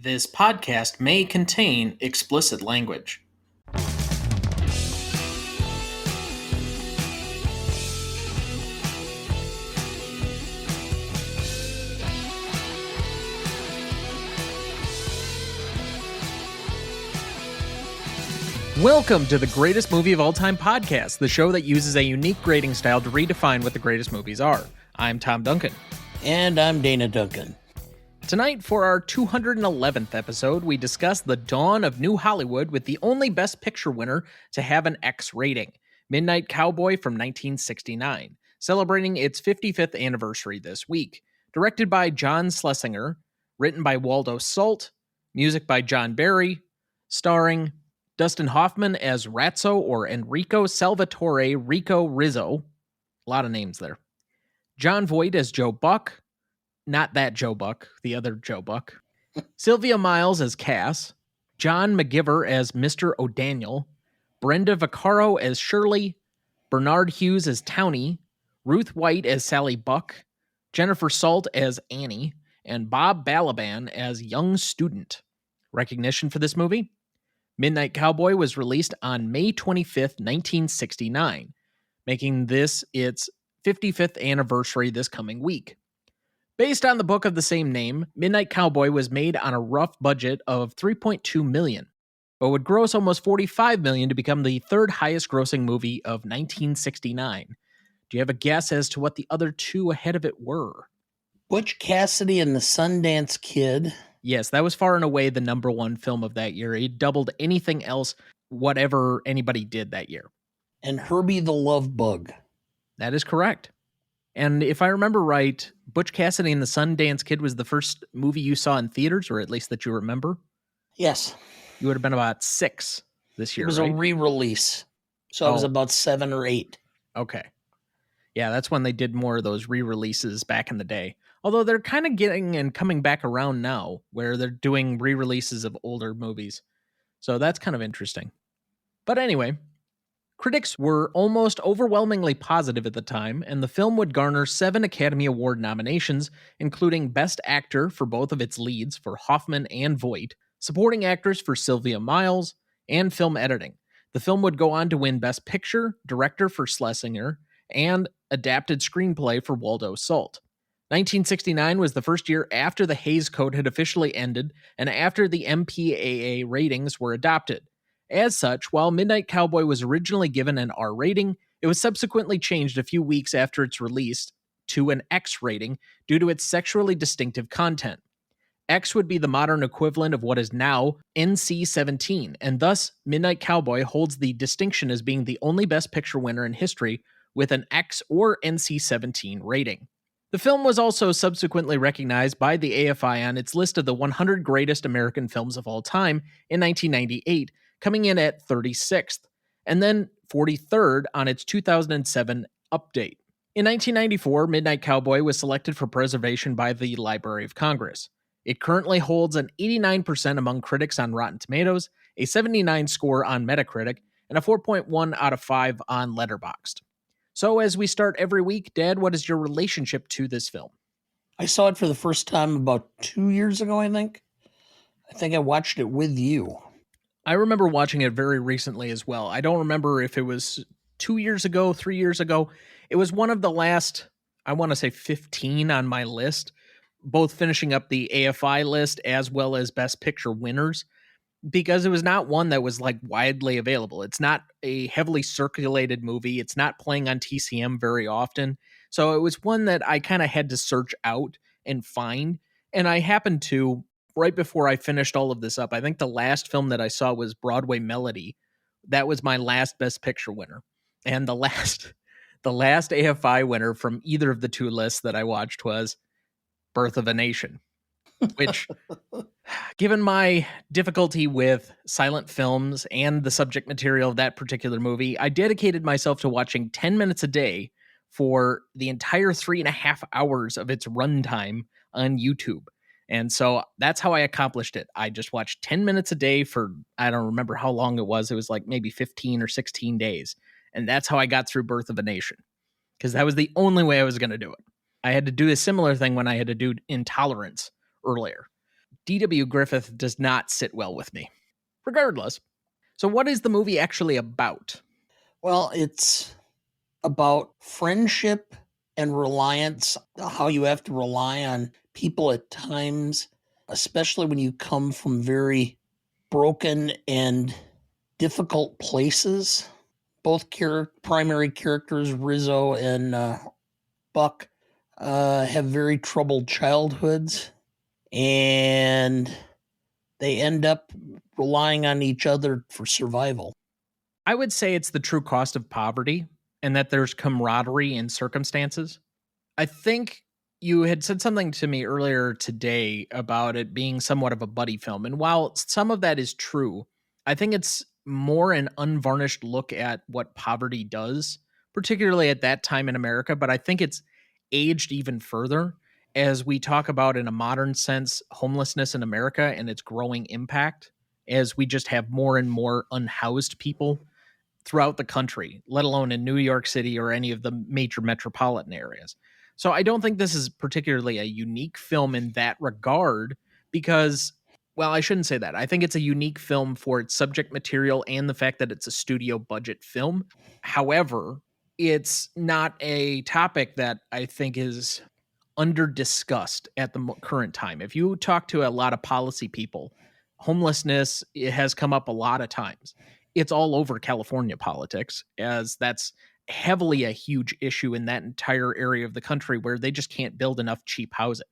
This podcast may contain explicit language. Welcome to the Greatest Movie of All Time podcast, the show that uses a unique grading style to redefine what the greatest movies are. I'm Tom Duncan. And I'm Dana Duncan. Tonight, for our 211th episode, we discuss the dawn of New Hollywood with the only Best Picture winner to have an X rating, Midnight Cowboy from 1969, celebrating its 55th anniversary this week. Directed by John Schlesinger, written by Waldo Salt, music by John Barry, starring Dustin Hoffman as Ratso or Enrico Salvatore Rico Rizzo. A lot of names there. John Voight as Joe Buck. Not that Joe Buck, the other Joe Buck. Sylvia Miles as Cass. John McGiver as Mr. O'Daniel. Brenda Vaccaro as Shirley. Bernard Hughes as Townie. Ruth White as Sally Buck. Jennifer Salt as Annie. And Bob Balaban as Young Student. Recognition for this movie? Midnight Cowboy was released on May 25th, 1969, making this its 55th anniversary this coming week. Based on the book of the same name, Midnight Cowboy was made on a rough budget of $3.2 million, but would gross almost $45 million to become the third highest grossing movie of 1969. Do you have a guess as to what the other two ahead of it were? Butch Cassidy and the Sundance Kid. Yes, that was far and away the number one film of that year. It doubled anything else, whatever anybody did that year. And Herbie the Love Bug. That is correct. And if I remember right, Butch Cassidy and the Sundance Kid was the first movie you saw in theaters, or at least that you remember? Yes. You would have been about 6 this year, It was right? a re-release. So I was about 7 or 8. Okay. Yeah, that's when they did more of those re-releases back in the day. Although they're kind of getting and coming back around now, where they're doing re-releases of older movies. So that's kind of interesting. But anyway, critics were almost overwhelmingly positive at the time, and the film would garner 7 Academy Award nominations, including Best Actor for both of its leads for Hoffman and Voight, supporting actors for Sylvia Miles, and film editing. The film would go on to win Best Picture, Director for Schlesinger, and Adapted Screenplay for Waldo Salt. 1969 was the first year after the Hays Code had officially ended and after the MPAA ratings were adopted. As such, while Midnight Cowboy was originally given an R rating, it was subsequently changed a few weeks after its release to an X rating due to its sexually distinctive content. X would be the modern equivalent of what is now NC-17, and thus Midnight Cowboy holds the distinction as being the only Best Picture winner in history with an X or NC-17 rating. The film was also subsequently recognized by the AFI on its list of the 100 greatest American films of all time in 1998, coming in at 36th, and then 43rd on its 2007 update. In 1994, Midnight Cowboy was selected for preservation by the Library of Congress. It currently holds an 89% among critics on Rotten Tomatoes, a 79 score on Metacritic, and a 4.1 out of 5 on Letterboxd. So as we start every week, Dad, what is your relationship to this film? I saw it for the first time about 2 years ago, I think. I think I watched it with you. I remember watching it very recently as well. I don't remember if it was 2 years ago, 3 years ago. It was one of the last, I want to say 15 on my list, both finishing up the AFI list as well as Best Picture winners, because it was not one that was like widely available. It's not a heavily circulated movie. It's not playing on TCM very often. So it was one that I kind of had to search out and find. And I happened to, right before I finished all of this up, I think the last film that I saw was Broadway Melody. That was my last Best Picture winner. And the last AFI winner from either of the two lists that I watched was Birth of a Nation, which, given my difficulty with silent films and the subject material of that particular movie, I dedicated myself to watching 10 minutes a day for the entire 3.5 hours of its runtime on YouTube. And so that's how I accomplished it. I just watched 10 minutes a day for, I don't remember how long it was. It was like maybe 15 or 16 days. And that's how I got through Birth of a Nation, because that was the only way I was going to do it. I had to do a similar thing when I had to do Intolerance earlier. D.W. Griffith does not sit well with me. Regardless, so what is the movie actually about? Well, it's about friendship and reliance, how you have to rely on people at times, especially when you come from very broken and difficult places. Both primary characters, Rizzo and Buck, have very troubled childhoods, and they end up relying on each other for survival. I would say it's the true cost of poverty and that there's camaraderie in circumstances. I think you had said something to me earlier today about it being somewhat of a buddy film. And while some of that is true, I think it's more an unvarnished look at what poverty does, particularly at that time in America. But I think it's aged even further as we talk about, in a modern sense, homelessness in America and its growing impact as we just have more and more unhoused people throughout the country, let alone in New York City or any of the major metropolitan areas. So I don't think this is particularly a unique film in that regard because, well, I shouldn't say that. I think it's a unique film for its subject material and the fact that it's a studio budget film. However, it's not a topic that I think is under discussed at the current time. If you talk to a lot of policy people, homelessness, it has come up a lot of times. It's all over California politics, as that's heavily a huge issue in that entire area of the country where they just can't build enough cheap housing.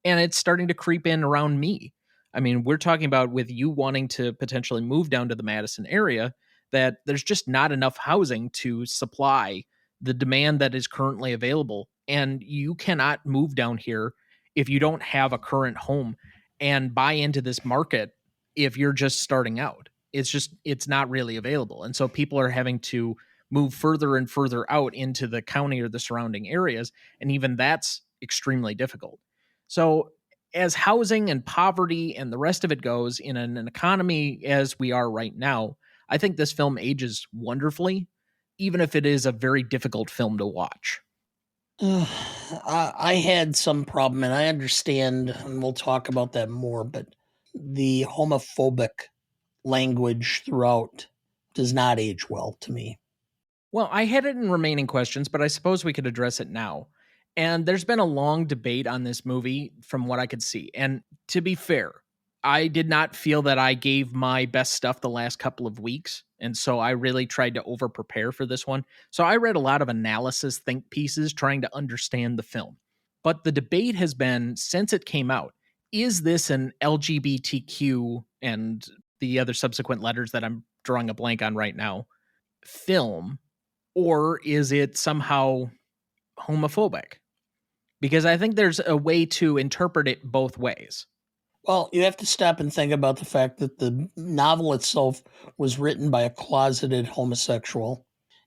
And it's starting to creep in around me. I mean, we're talking about with you wanting to potentially move down to the Madison area, that there's just not enough housing to supply the demand that is currently available. And you cannot move down here if you don't have a current home and buy into this market if you're just starting out. It's not really available. And so people are having to move further and further out into the county or the surrounding areas. And even that's extremely difficult. So, as housing and poverty and the rest of it goes in an economy as we are right now, I think this film ages wonderfully, even if it is a very difficult film to watch. I had some problem, and I understand, and we'll talk about that more, but the homophobic language throughout does not age well to me. Well, I had it in remaining questions, but I suppose we could address it now. And there's been a long debate on this movie from what I could see. And to be fair, I did not feel that I gave my best stuff the last couple of weeks. And so I really tried to over prepare for this one. So I read a lot of analysis think pieces trying to understand the film. But the debate has been since it came out, is this an LGBTQ and the other subsequent letters that I'm drawing a blank on right now film, or is it somehow homophobic? Because I think there's a way to interpret it both ways. Well, you have to stop and think about the fact that the novel itself was written by a closeted homosexual,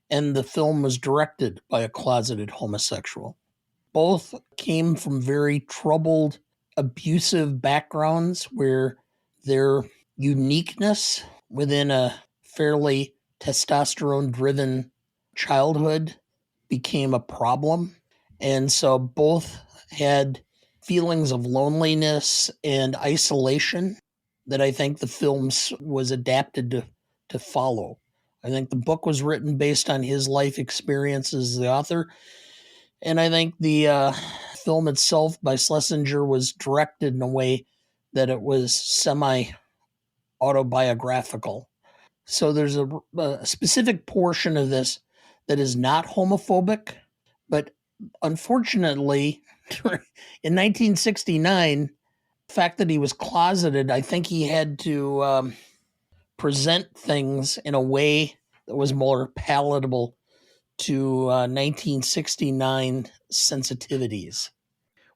and the film was directed by a closeted homosexual. Both came from very troubled, abusive backgrounds where their uniqueness within a fairly testosterone driven childhood became a problem. And so both had feelings of loneliness and isolation that I think the films was adapted to follow. I think the book was written based on his life experience as the author, and I think the film itself by Schlesinger was directed in a way that it was semi autobiographical. So there's a specific portion of this that is not homophobic, but unfortunately, in 1969, the fact that he was closeted, I think he had to present things in a way that was more palatable to 1969 sensitivities.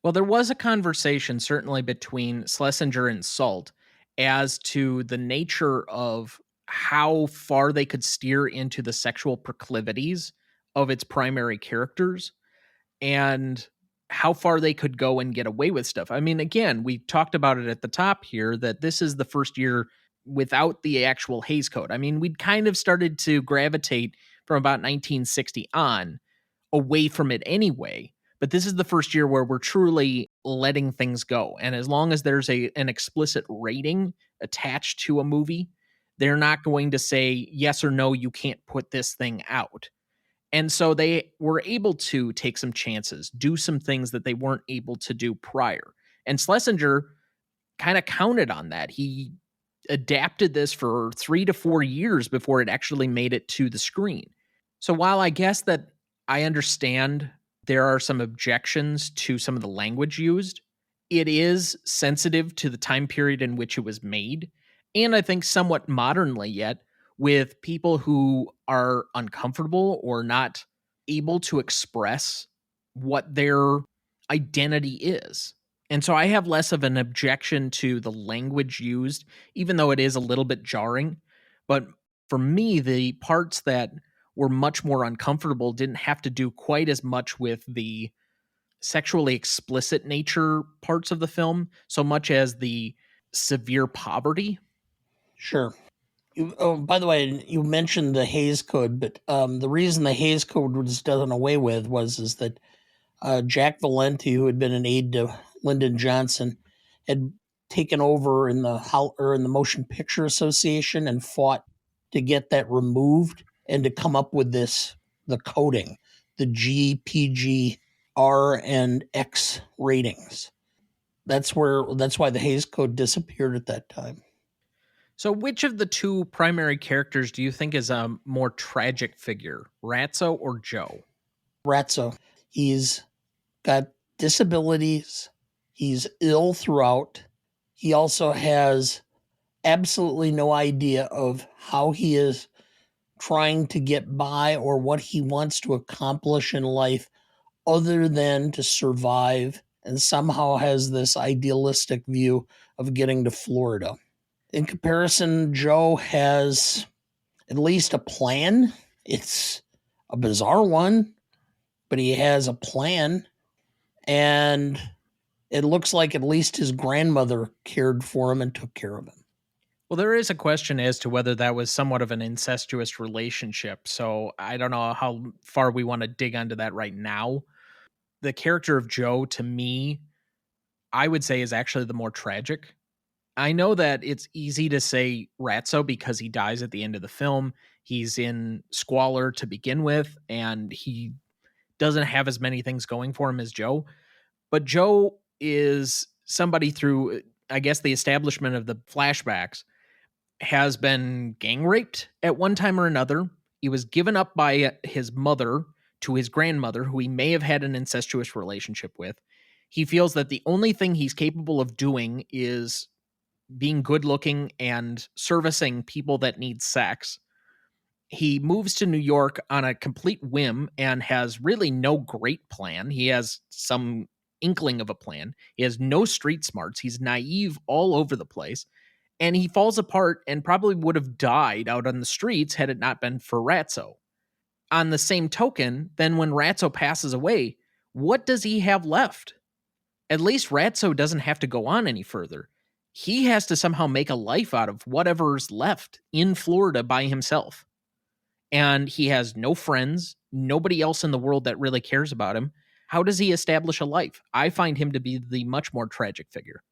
Well, there was a conversation certainly between Schlesinger and Salt as to the nature of how far they could steer into the sexual proclivities of its primary characters and how far they could go and get away with stuff. I mean, again, we talked about it at the top here that this is the first year without the actual Hays Code. I mean, we'd kind of started to gravitate from about 1960 on away from it anyway. But this is the first year where we're truly letting things go. And as long as there's an explicit rating attached to a movie, they're not going to say yes or no, you can't put this thing out. And so they were able to take some chances, do some things that they weren't able to do prior. And Schlesinger kind of counted on that. He adapted this for 3 to 4 years before it actually made it to the screen. So while I guess that I understand there are some objections to some of the language used, it is sensitive to the time period in which it was made, and I think somewhat modernly yet, with people who are uncomfortable or not able to express what their identity is. And so I have less of an objection to the language used, even though it is a little bit jarring. But for me, the parts that were much more uncomfortable didn't have to do quite as much with the sexually explicit nature parts of the film, so much as the severe poverty. Sure. By the way, you mentioned the Hays Code, but the reason the Hays Code was done away with is that Jack Valenti, who had been an aide to Lyndon Johnson, had taken over in the Motion Picture Association and fought to get that removed and to come up with the coding, the G, PG, R, and X ratings. That's why the Hays Code disappeared at that time. So, which of the two primary characters do you think is a more tragic figure, Ratso or Joe? Ratso, he's got disabilities. He's ill throughout. He also has absolutely no idea of how he is trying to get by or what he wants to accomplish in life other than to survive, and somehow has this idealistic view of getting to Florida. In comparison, Joe has at least a plan. It's a bizarre one, but he has a plan. And it looks like at least his grandmother cared for him and took care of him. Well, there is a question as to whether that was somewhat of an incestuous relationship. So I don't know how far we want to dig onto that right now. The character of Joe, to me, I would say is actually the more tragic. I know that it's easy to say Ratso because he dies at the end of the film. He's in squalor to begin with, and he doesn't have as many things going for him as Joe. But Joe is somebody through, I guess, the establishment of the flashbacks, has been gang raped at one time or another. He was given up by his mother to his grandmother, who he may have had an incestuous relationship with. He feels that the only thing he's capable of doing is being good looking and servicing people that need sex. He moves to New York on a complete whim and has really no great plan. He has some inkling of a plan. He has no street smarts. He's naive all over the place. And he falls apart and probably would have died out on the streets had it not been for Ratso. On the same token, then when Ratso passes away, what does he have left? At least Ratso doesn't have to go on any further. He has to somehow make a life out of whatever's left in Florida by himself. And he has no friends, nobody else in the world that really cares about him. How does he establish a life? I find him to be the much more tragic figure.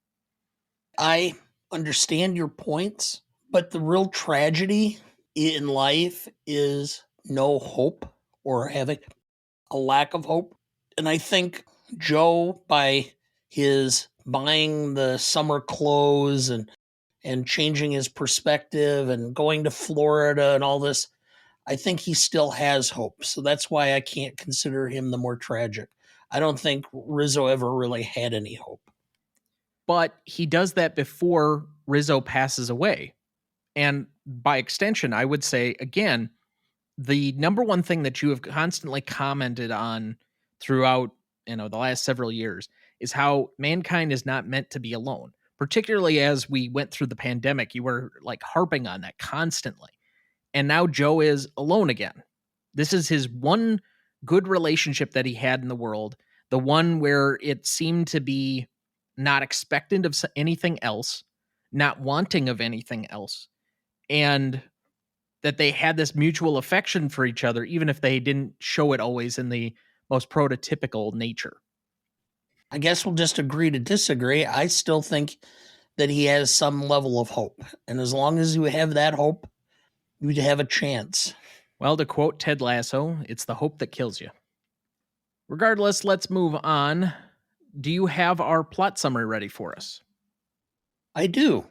I understand your points, but the real tragedy in life is no hope or having a lack of hope. And I think Joe, by his buying the summer clothes and changing his perspective and going to Florida and all this, I think he still has hope. So that's why I can't consider him the more tragic. I don't think Rizzo ever really had any hope. But he does that before Rizzo passes away. And by extension, I would say, again, the number one thing that you have constantly commented on throughout, the last several years is how mankind is not meant to be alone. Particularly as we went through the pandemic, you were like harping on that constantly. And now Joe is alone again. This is his one good relationship that he had in the world, the one where it seemed to be not expectant of anything else, not wanting of anything else, and that they had this mutual affection for each other, even if they didn't show it always in the most prototypical nature. I guess we'll just agree to disagree. I still think that he has some level of hope. And as long as you have that hope, you'd have a chance. Well, to quote Ted Lasso, it's the hope that kills you. Regardless, let's move on. Do you have our plot summary ready for us? I do.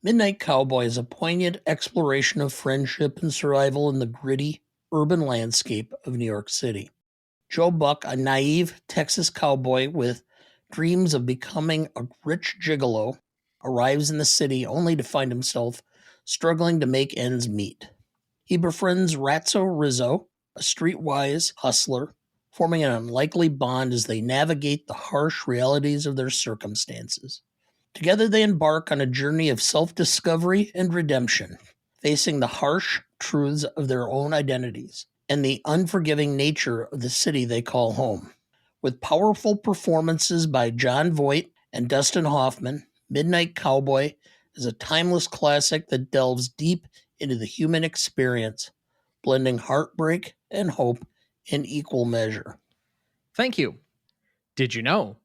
Midnight Cowboy is a poignant exploration of friendship and survival in the gritty urban landscape of New York City. Joe Buck, a naive Texas cowboy with dreams of becoming a rich gigolo, arrives in the city only to find himself struggling to make ends meet. He befriends Ratso Rizzo, a streetwise hustler, forming an unlikely bond as they navigate the harsh realities of their circumstances. Together, they embark on a journey of self discovery and redemption, facing the harsh truths of their own identities and the unforgiving nature of the city they call home. With powerful performances by Jon Voight and Dustin Hoffman, Midnight Cowboy is a timeless classic that delves deep into the human experience, blending heartbreak and hope in equal measure. Thank you. Did you know?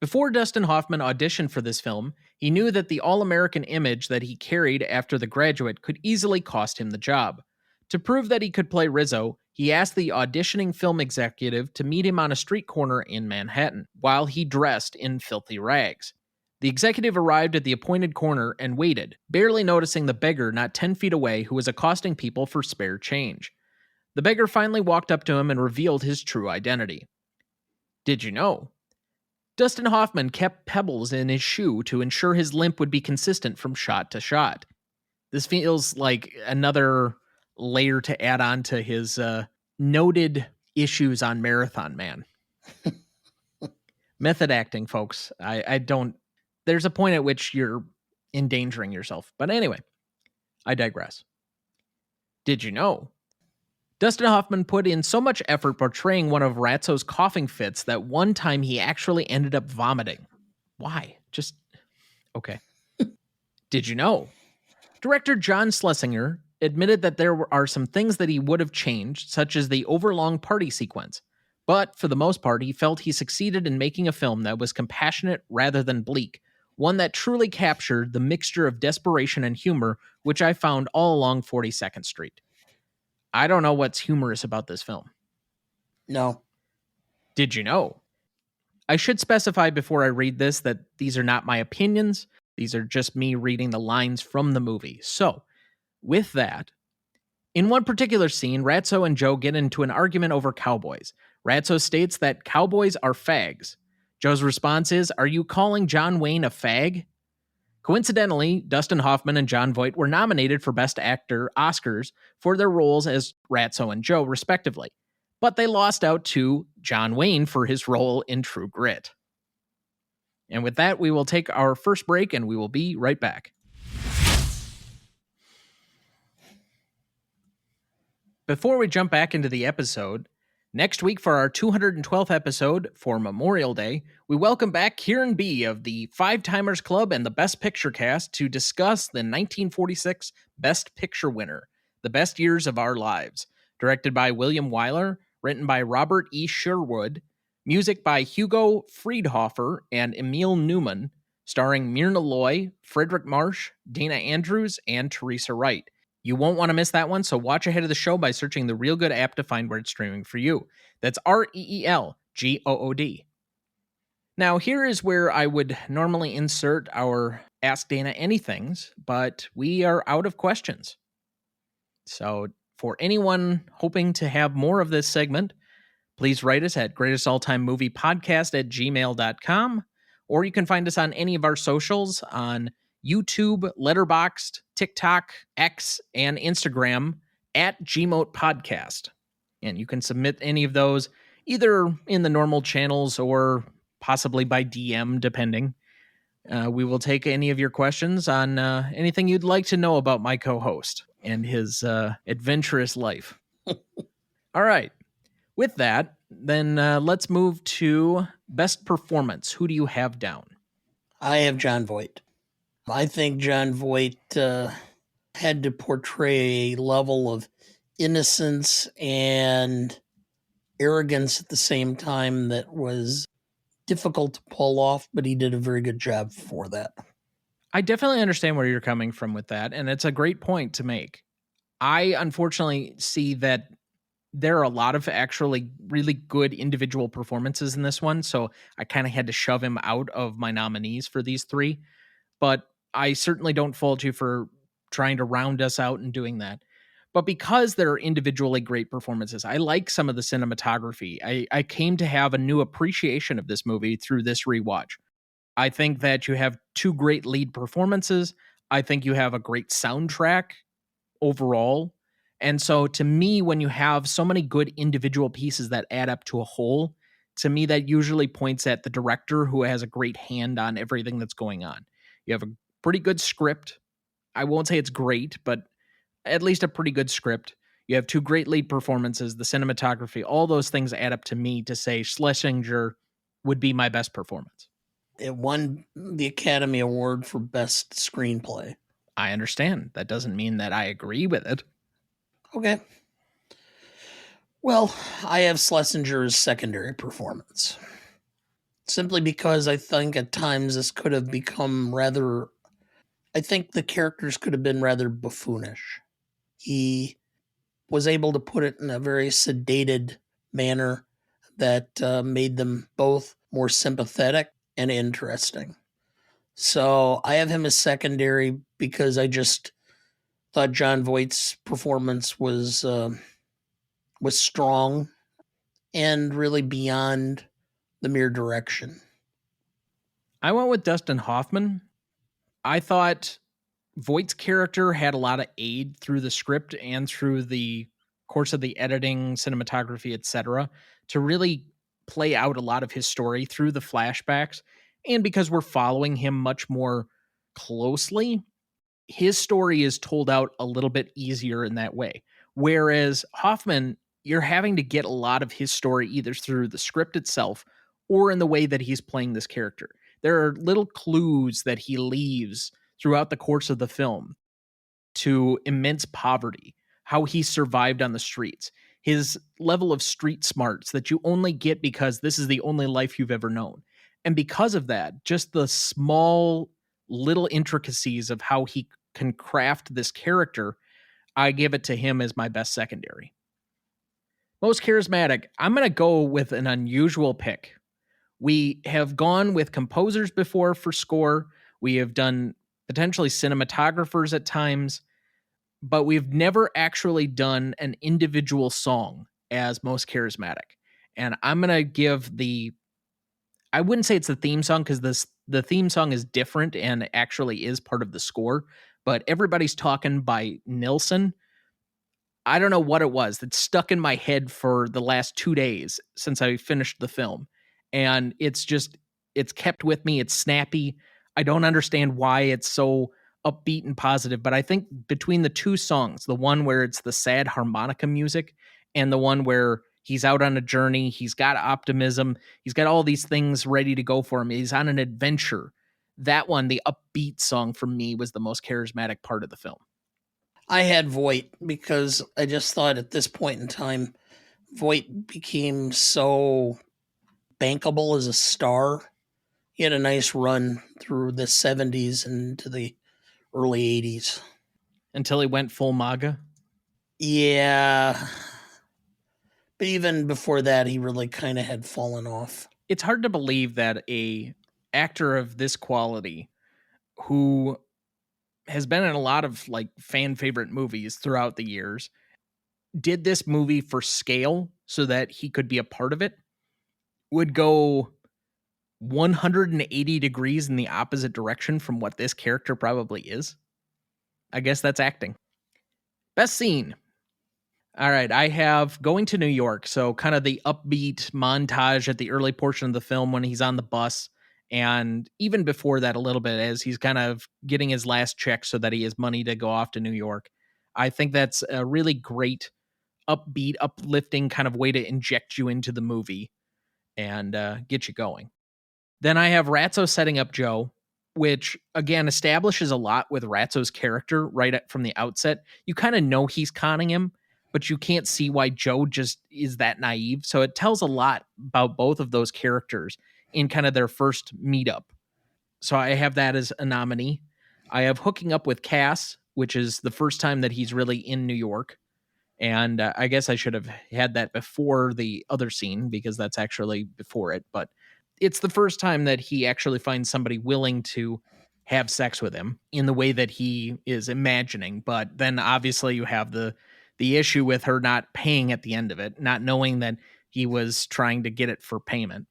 Before Dustin Hoffman auditioned for this film, he knew that the all American image that he carried after The Graduate could easily cost him the job. To prove that he could play Rizzo, he asked the auditioning film executive to meet him on a street corner in Manhattan, while he dressed in filthy rags. The executive arrived at the appointed corner and waited, barely noticing the beggar not 10 feet away who was accosting people for spare change. The beggar finally walked up to him and revealed his true identity. Did you know? Dustin Hoffman kept pebbles in his shoe to ensure his limp would be consistent from shot to shot. This feels like another layer to add on to his noted issues on Marathon Man. Method acting, folks. I don't. There's a point at which you're endangering yourself. But anyway, I digress. Did you know? Dustin Hoffman put in so much effort portraying one of Ratso's coughing fits that one time he actually ended up vomiting. Why? Just okay. Did you know? Director John Schlesinger admitted that there are some things that he would have changed, such as the overlong party sequence. But for the most part, he felt he succeeded in making a film that was compassionate rather than bleak, one that truly captured the mixture of desperation and humor which I found all along 42nd Street. I don't know what's humorous about this film. No. Did you know? I should specify before I read this that these are not my opinions. These are just me reading the lines from the movie. So, with that, in one particular scene, Ratso and Joe get into an argument over cowboys. Ratso states that cowboys are fags. Joe's response is, "Are you calling John Wayne a fag?" Coincidentally, Dustin Hoffman and Jon Voight were nominated for Best Actor Oscars for their roles as Ratso and Joe, respectively. But they lost out to John Wayne for his role in True Grit. And with that, we will take our first break and we will be right back. Before we jump back into the episode, next week for our 212th episode for Memorial Day, we welcome back Kieran B. of the Five Timers Club and the Best Picture cast to discuss the 1946 Best Picture winner, The Best Years of Our Lives, directed by William Wyler, written by Robert E. Sherwood, music by Hugo Friedhofer and Emil Newman, starring Myrna Loy, Frederick Marsh, Dana Andrews, and Teresa Wright. You won't want to miss that one, so watch ahead of the show by searching the Real Good app to find where it's streaming for you. That's REELGOOD. Now, here is where I would normally insert our Ask Dana Anythings, but we are out of questions. So, for anyone hoping to have more of this segment, please write us at greatestaltimemmoviepodcast@gmail.com, or you can find us on any of our socials on YouTube, Letterboxd, TikTok, X, and Instagram at Gmote Podcast. And you can submit any of those either in the normal channels or possibly by DM, depending. We will take any of your questions on anything you'd like to know about my co-host and his adventurous life. All right. With that, then let's move to best performance. Who do you have down? I have Jon Voight. I think Jon Voight had to portray a level of innocence and arrogance at the same time that was difficult to pull off, but he did a very good job for that. I definitely understand where you're coming from with that, and it's a great point to make. I unfortunately see that there are a lot of actually really good individual performances in this one, so I kind of had to shove him out of my nominees for these three. But I certainly don't fault you for trying to round us out and doing that. But because there are individually great performances, I like some of the cinematography. I came to have a new appreciation of this movie through this rewatch. I think that you have two great lead performances. I think you have a great soundtrack overall. And so to me, when you have so many good individual pieces that add up to a whole, to me, that usually points at the director who has a great hand on everything that's going on. You have a pretty good script. I won't say it's great, but at least a pretty good script. You have two great lead performances, the cinematography, all those things add up to me to say Schlesinger would be my best performance. It won the Academy Award for Best Screenplay. I understand. That doesn't mean that I agree with it. Okay. Well, I have Schlesinger's secondary performance. Simply because I think at times this could have become rather. I think the characters could have been rather buffoonish. He was able to put it in a very sedated manner that made them both more sympathetic and interesting. So I have him as secondary because I just thought John Voight's performance was strong and really beyond the mere direction. I went with Dustin Hoffman. I thought Voight's character had a lot of aid through the script and through the course of the editing, cinematography, etc., to really play out a lot of his story through the flashbacks. And because we're following him much more closely, his story is told out a little bit easier in that way. Whereas Hoffman, you're having to get a lot of his story either through the script itself or in the way that he's playing this character. There are little clues that he leaves throughout the course of the film to immense poverty, how he survived on the streets, his level of street smarts that you only get because this is the only life you've ever known. And because of that, just the small little intricacies of how he can craft this character, I give it to him as my best secondary. Most charismatic, I'm going to go with an unusual pick. We have gone with composers before for score. We have done potentially cinematographers at times, but we've never actually done an individual song as most charismatic. And I'm going to give I wouldn't say it's the theme song because the theme song is different and actually is part of the score, but Everybody's Talking by Nilsson. I don't know what it was that stuck in my head for the last 2 days since I finished the film. And it's kept with me. It's snappy. I don't understand why it's so upbeat and positive, but I think between the two songs, the one where it's the sad harmonica music and the one where he's out on a journey, he's got optimism, he's got all these things ready to go for him, he's on an adventure. That one, the upbeat song for me, was the most charismatic part of the film. I had Voight because I just thought at this point in time, Voight became so bankable as a star. He had a nice run through the 70s and to the early 80s. Until he went full MAGA. Yeah. But even before that, he really kind of had fallen off. It's hard to believe that a actor of this quality who has been in a lot of like fan favorite movies throughout the years did this movie for scale so that he could be a part of it would go 180 degrees in the opposite direction from what this character probably is. I guess that's acting. Best scene. All right, I have Going to New York. So, kind of the upbeat montage at the early portion of the film when he's on the bus. And even before that, a little bit as he's kind of getting his last check so that he has money to go off to New York. I think that's a really great, upbeat, uplifting kind of way to inject you into the movie and get you going. Then I have Ratso setting up Joe, which again establishes a lot with Ratso's character right from the outset. You kind of know he's conning him, but you can't see why Joe just is that naive. So it tells a lot about both of those characters in kind of their first meetup. So I have that as a nominee. I have Hooking Up with Cass, which is the first time that he's really in New York. And I guess I should have had that before the other scene because that's actually before it. But it's the first time that he actually finds somebody willing to have sex with him in the way that he is imagining. But then obviously you have the issue with her not paying at the end of it, not knowing that he was trying to get it for payment.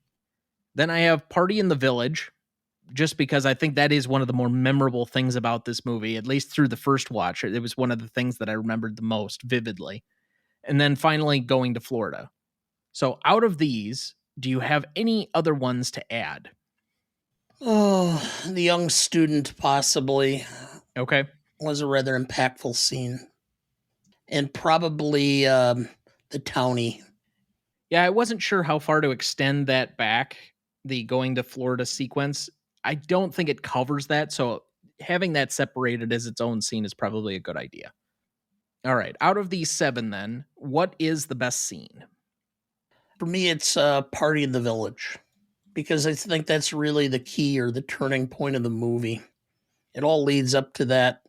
Then I have Party in the Village, just because I think that is one of the more memorable things about this movie, at least through the first watch. It was one of the things that I remembered the most vividly. And then finally Going to Florida. So out of these, do you have any other ones to add? Oh, the young student possibly Okay. was a rather impactful scene. And probably the townie. Yeah, I wasn't sure how far to extend that back, the Going to Florida sequence. I don't think it covers that. So having that separated as its own scene is probably a good idea. All right. Out of these 7, then, what is the best scene? For me, it's Party in the Village, because I think that's really the key or the turning point of the movie. It all leads up to that.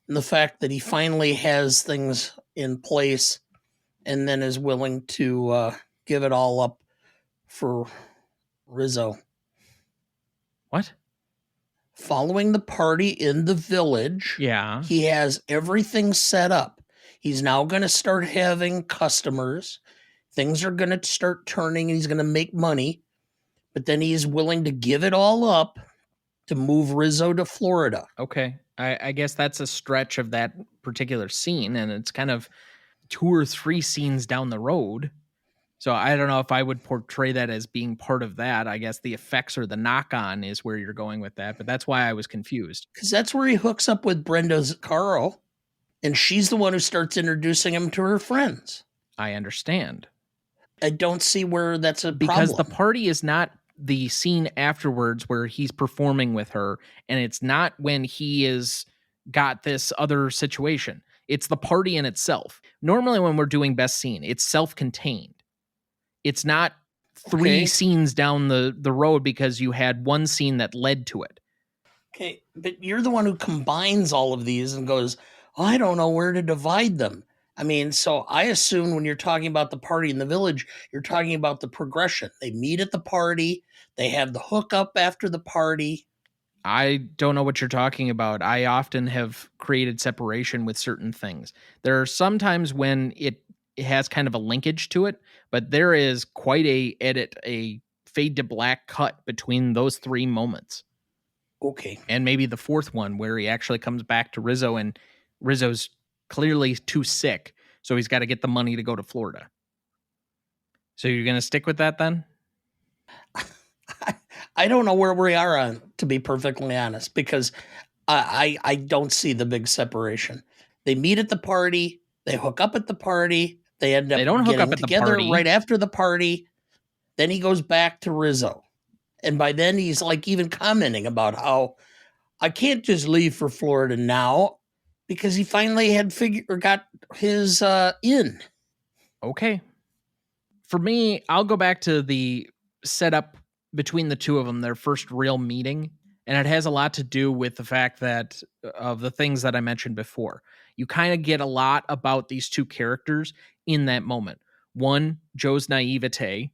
And the fact that he finally has things in place and then is willing to give it all up for Rizzo. What? Following the party in the village, Yeah. he has everything set up. He's now going to start having customers. Things are going to start turning. He's going to make money. But then he's willing to give it all up to move Rizzo to Florida. Okay. I guess that's a stretch of that particular scene, and it's kind of 2 or 3 scenes down the road. So I don't know if I would portray that as being part of that. I guess the effects or the knock on is where you're going with that, but that's why I was confused. Because that's where he hooks up with Brenda Caro, and she's the one who starts introducing him to her friends. I understand. I don't see where that's a Because problem. the party is not the scene afterwards where he's performing with her, and it's not when he is got this other situation. It's the party in itself. Normally when we're doing best scene, it's self-contained. It's not 3 scenes down the road because you had one scene that led to it. Okay, but you're the one who combines all of these and goes, oh, I don't know where to divide them. I mean, so I assume when you're talking about the party in the village, you're talking about the progression. They meet at the party, they have the hookup after the party. I don't know what you're talking about. I often have created separation with certain things. There are some times when it has kind of a linkage to it, but there is quite a fade to black cut between those 3 moments. Okay. And maybe the 4th one where he actually comes back to Rizzo and Rizzo's clearly too sick, so he's got to get the money to go to Florida. So you're going to stick with that then? I don't know where we are on, to be perfectly honest, because I don't see the big separation. They meet at the party, they hook up at the party, they end up They don't hook getting up at the together party. right after the party. Then he goes back to Rizzo. And by then he's like even commenting about how I can't just leave for Florida now because he finally had got his in. Okay. For me, I'll go back to the setup between the two of them, their first real meeting. And it has a lot to do with the fact that of the things that I mentioned before. You kind of get a lot about these two characters in that moment. 1, Joe's naivete.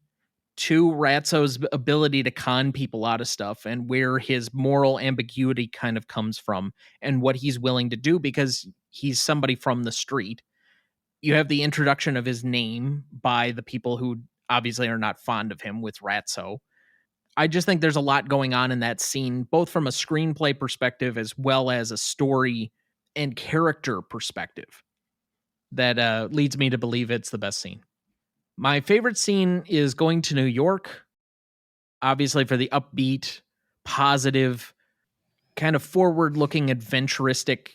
2, Ratso's ability to con people out of stuff and where his moral ambiguity kind of comes from and what he's willing to do because he's somebody from the street. You have the introduction of his name by the people who obviously are not fond of him with Ratso. I just think there's a lot going on in that scene, both from a screenplay perspective as well as a story and character perspective that leads me to believe it's the best scene. My favorite scene is Going to New York, obviously for the upbeat, positive, kind of forward-looking, adventuristic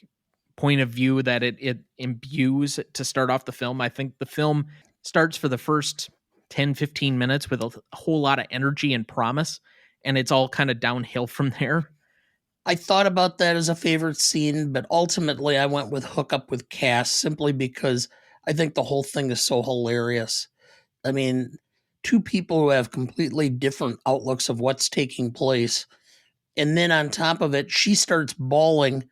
point of view that it imbues to start off the film. I think the film starts for the first 10, 15 minutes with a whole lot of energy and promise, and it's all kind of downhill from there. I thought about that as a favorite scene, but ultimately I went with Hook Up with Cass simply because I think the whole thing is so hilarious. I mean, two people who have completely different outlooks of what's taking place. And then on top of it, she starts bawling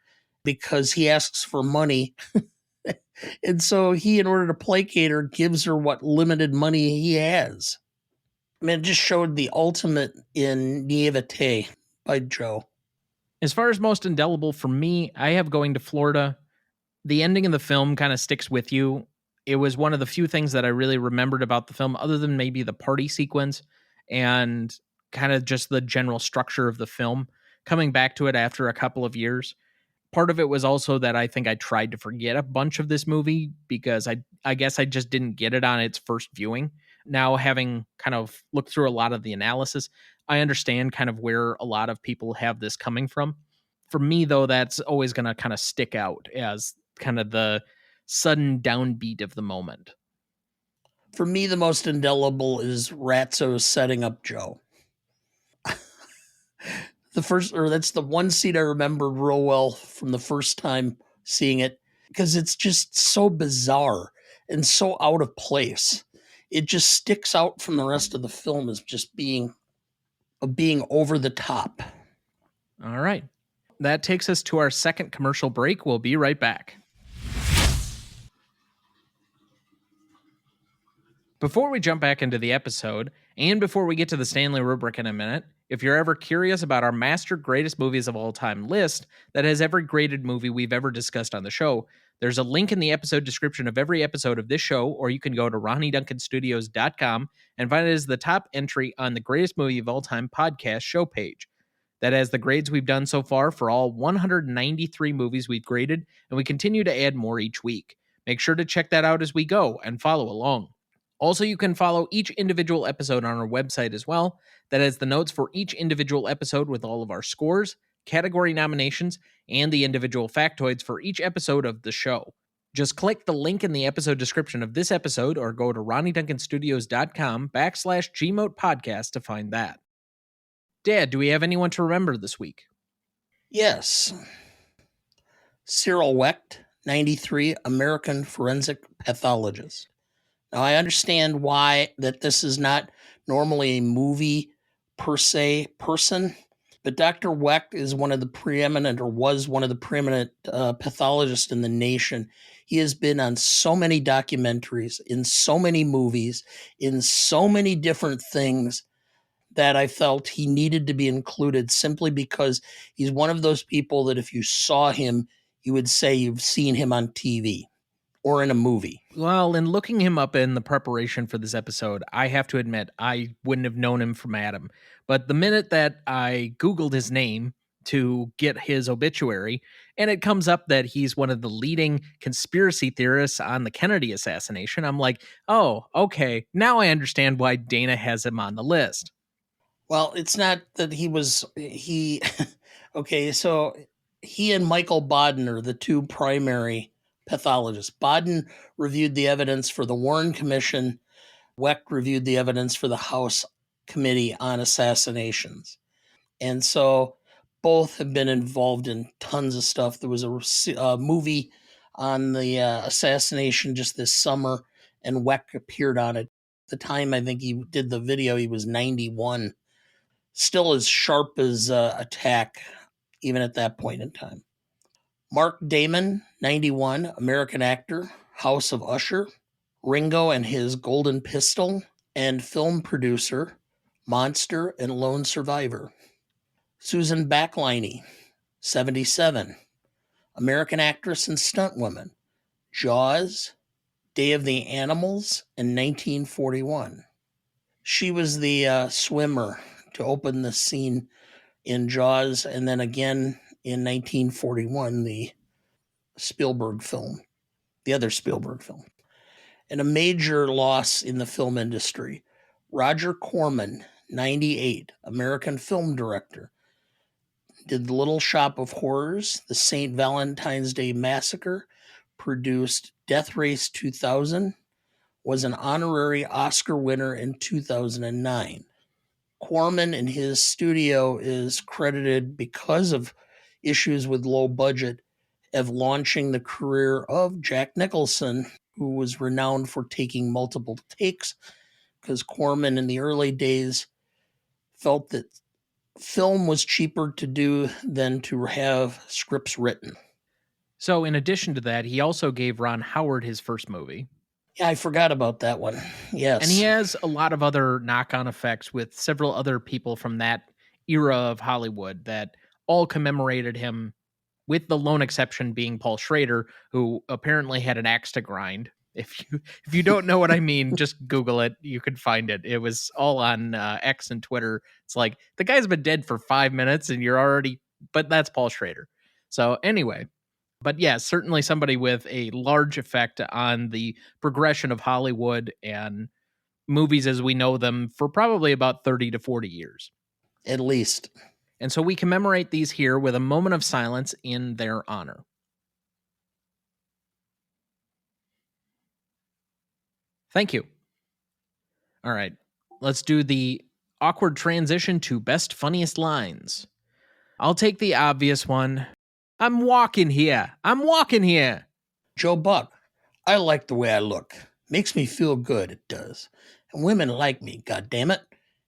because he asks for money. And so he, in order to placate her, gives her what limited money he has. I mean, it just showed the ultimate in naivete by Joe. As far as most indelible for me, I have Going to Florida. The ending of the film kind of sticks with you. It was one of the few things that I really remembered about the film, other than maybe the party sequence and kind of just the general structure of the film. Coming back to it after a couple of years, part of it was also that I think I tried to forget a bunch of this movie because I guess I just didn't get it on its first viewing. Now, having kind of looked through a lot of the analysis, I understand kind of where a lot of people have this coming from. For me, though, that's always going to kind of stick out as kind of the sudden downbeat of the moment. For me, the most indelible is Ratso setting up Joe. That's the one scene I remember real well from the first time seeing it because it's just so bizarre and so out of place. It just sticks out from the rest of the film as just being over the top. All right. That takes us to our second commercial break. We'll be right back. Before we jump back into the episode, and before we get to the Stanley rubric in a minute, if you're ever curious about our master greatest movies of all time list that has every graded movie we've ever discussed on the show, there's a link in the episode description of every episode of this show, or you can go to RonnyDuncanStudios.com and find it as the top entry on the greatest movie of all time podcast show page. That has the grades we've done so far for all 193 movies we've graded, and we continue to add more each week. Make sure to check that out as we go and follow along. Also, you can follow each individual episode on our website as well. That has the notes for each individual episode with all of our scores, category nominations, and the individual factoids for each episode of the show. Just click the link in the episode description of this episode or go to RonnyDuncanStudios.com/Gmote podcast to find that. Dad, do we have anyone to remember this week? Yes. Cyril Wecht, 93, American forensic pathologist. Now, I understand why that this is not normally a movie per se person, but Dr. Wecht is one of the preeminent, or was one of the preeminent pathologists in the nation. He has been on so many documentaries, in so many movies, in so many different things that I felt he needed to be included simply because he's one of those people that if you saw him, you would say you've seen him on TV or in a movie. Well, in looking him up in the preparation for this episode, I have to admit I wouldn't have known him from Adam. But the minute that I Googled his name to get his obituary, and it comes up that he's one of the leading conspiracy theorists on the Kennedy assassination, I'm like, oh, okay, now I understand why Dana has him on the list. Well, it's not that okay, so he and Michael Baden are the two primary pathologists. Baden reviewed the evidence for the Warren Commission. Wecht reviewed the evidence for the House Committee on Assassinations. And so both have been involved in tons of stuff. There was a movie on the assassination just this summer, and Wecht appeared on it. At the time I think he did the video, he was 91. Still as sharp as Attack, even at that point in time. Mark Damon, 91, American actor, House of Usher, Ringo and his Golden Pistol, and film producer, Monster and Lone Survivor. Susan Backliney, 77, American actress and stuntwoman, Jaws, Day of the Animals, and 1941. She was the swimmer to open the scene in Jaws, and then again in 1941, the Spielberg film, the other Spielberg film. And a major loss in the film industry, Roger Corman, 98, American film director, did The Little Shop of Horrors, The St. Valentine's Day Massacre, produced Death Race 2000, was an honorary Oscar winner in 2009. Corman in his studio is credited, because of issues with low budget, of launching the career of Jack Nicholson who was renowned for taking multiple takes, because Corman in the early days felt that film was cheaper to do than to have scripts written. So, in addition to that, he also gave Ron Howard his first movie. Yeah, I forgot about that one. And he Yes. has a lot of other knock on effects with several other people from that era of Hollywood that all commemorated him, with the lone exception being Paul Schrader, who apparently had an axe to grind. If you don't know what I mean, just Google it. You could find it. It was all on X and Twitter. It's like the guy's been dead for 5 minutes, and you're already. But that's Paul Schrader. So anyway, but yeah, certainly somebody with a large effect on the progression of Hollywood and movies as we know them for probably about 30 to 40 years. At least. And so we commemorate these here with a moment of silence in their honor. Thank you. All right, let's do the awkward transition to best funniest lines. I'll take the obvious one. I'm walking here. I'm walking here. Joe Buck, I like the way I look. Makes me feel good, it does. And women like me, goddammit.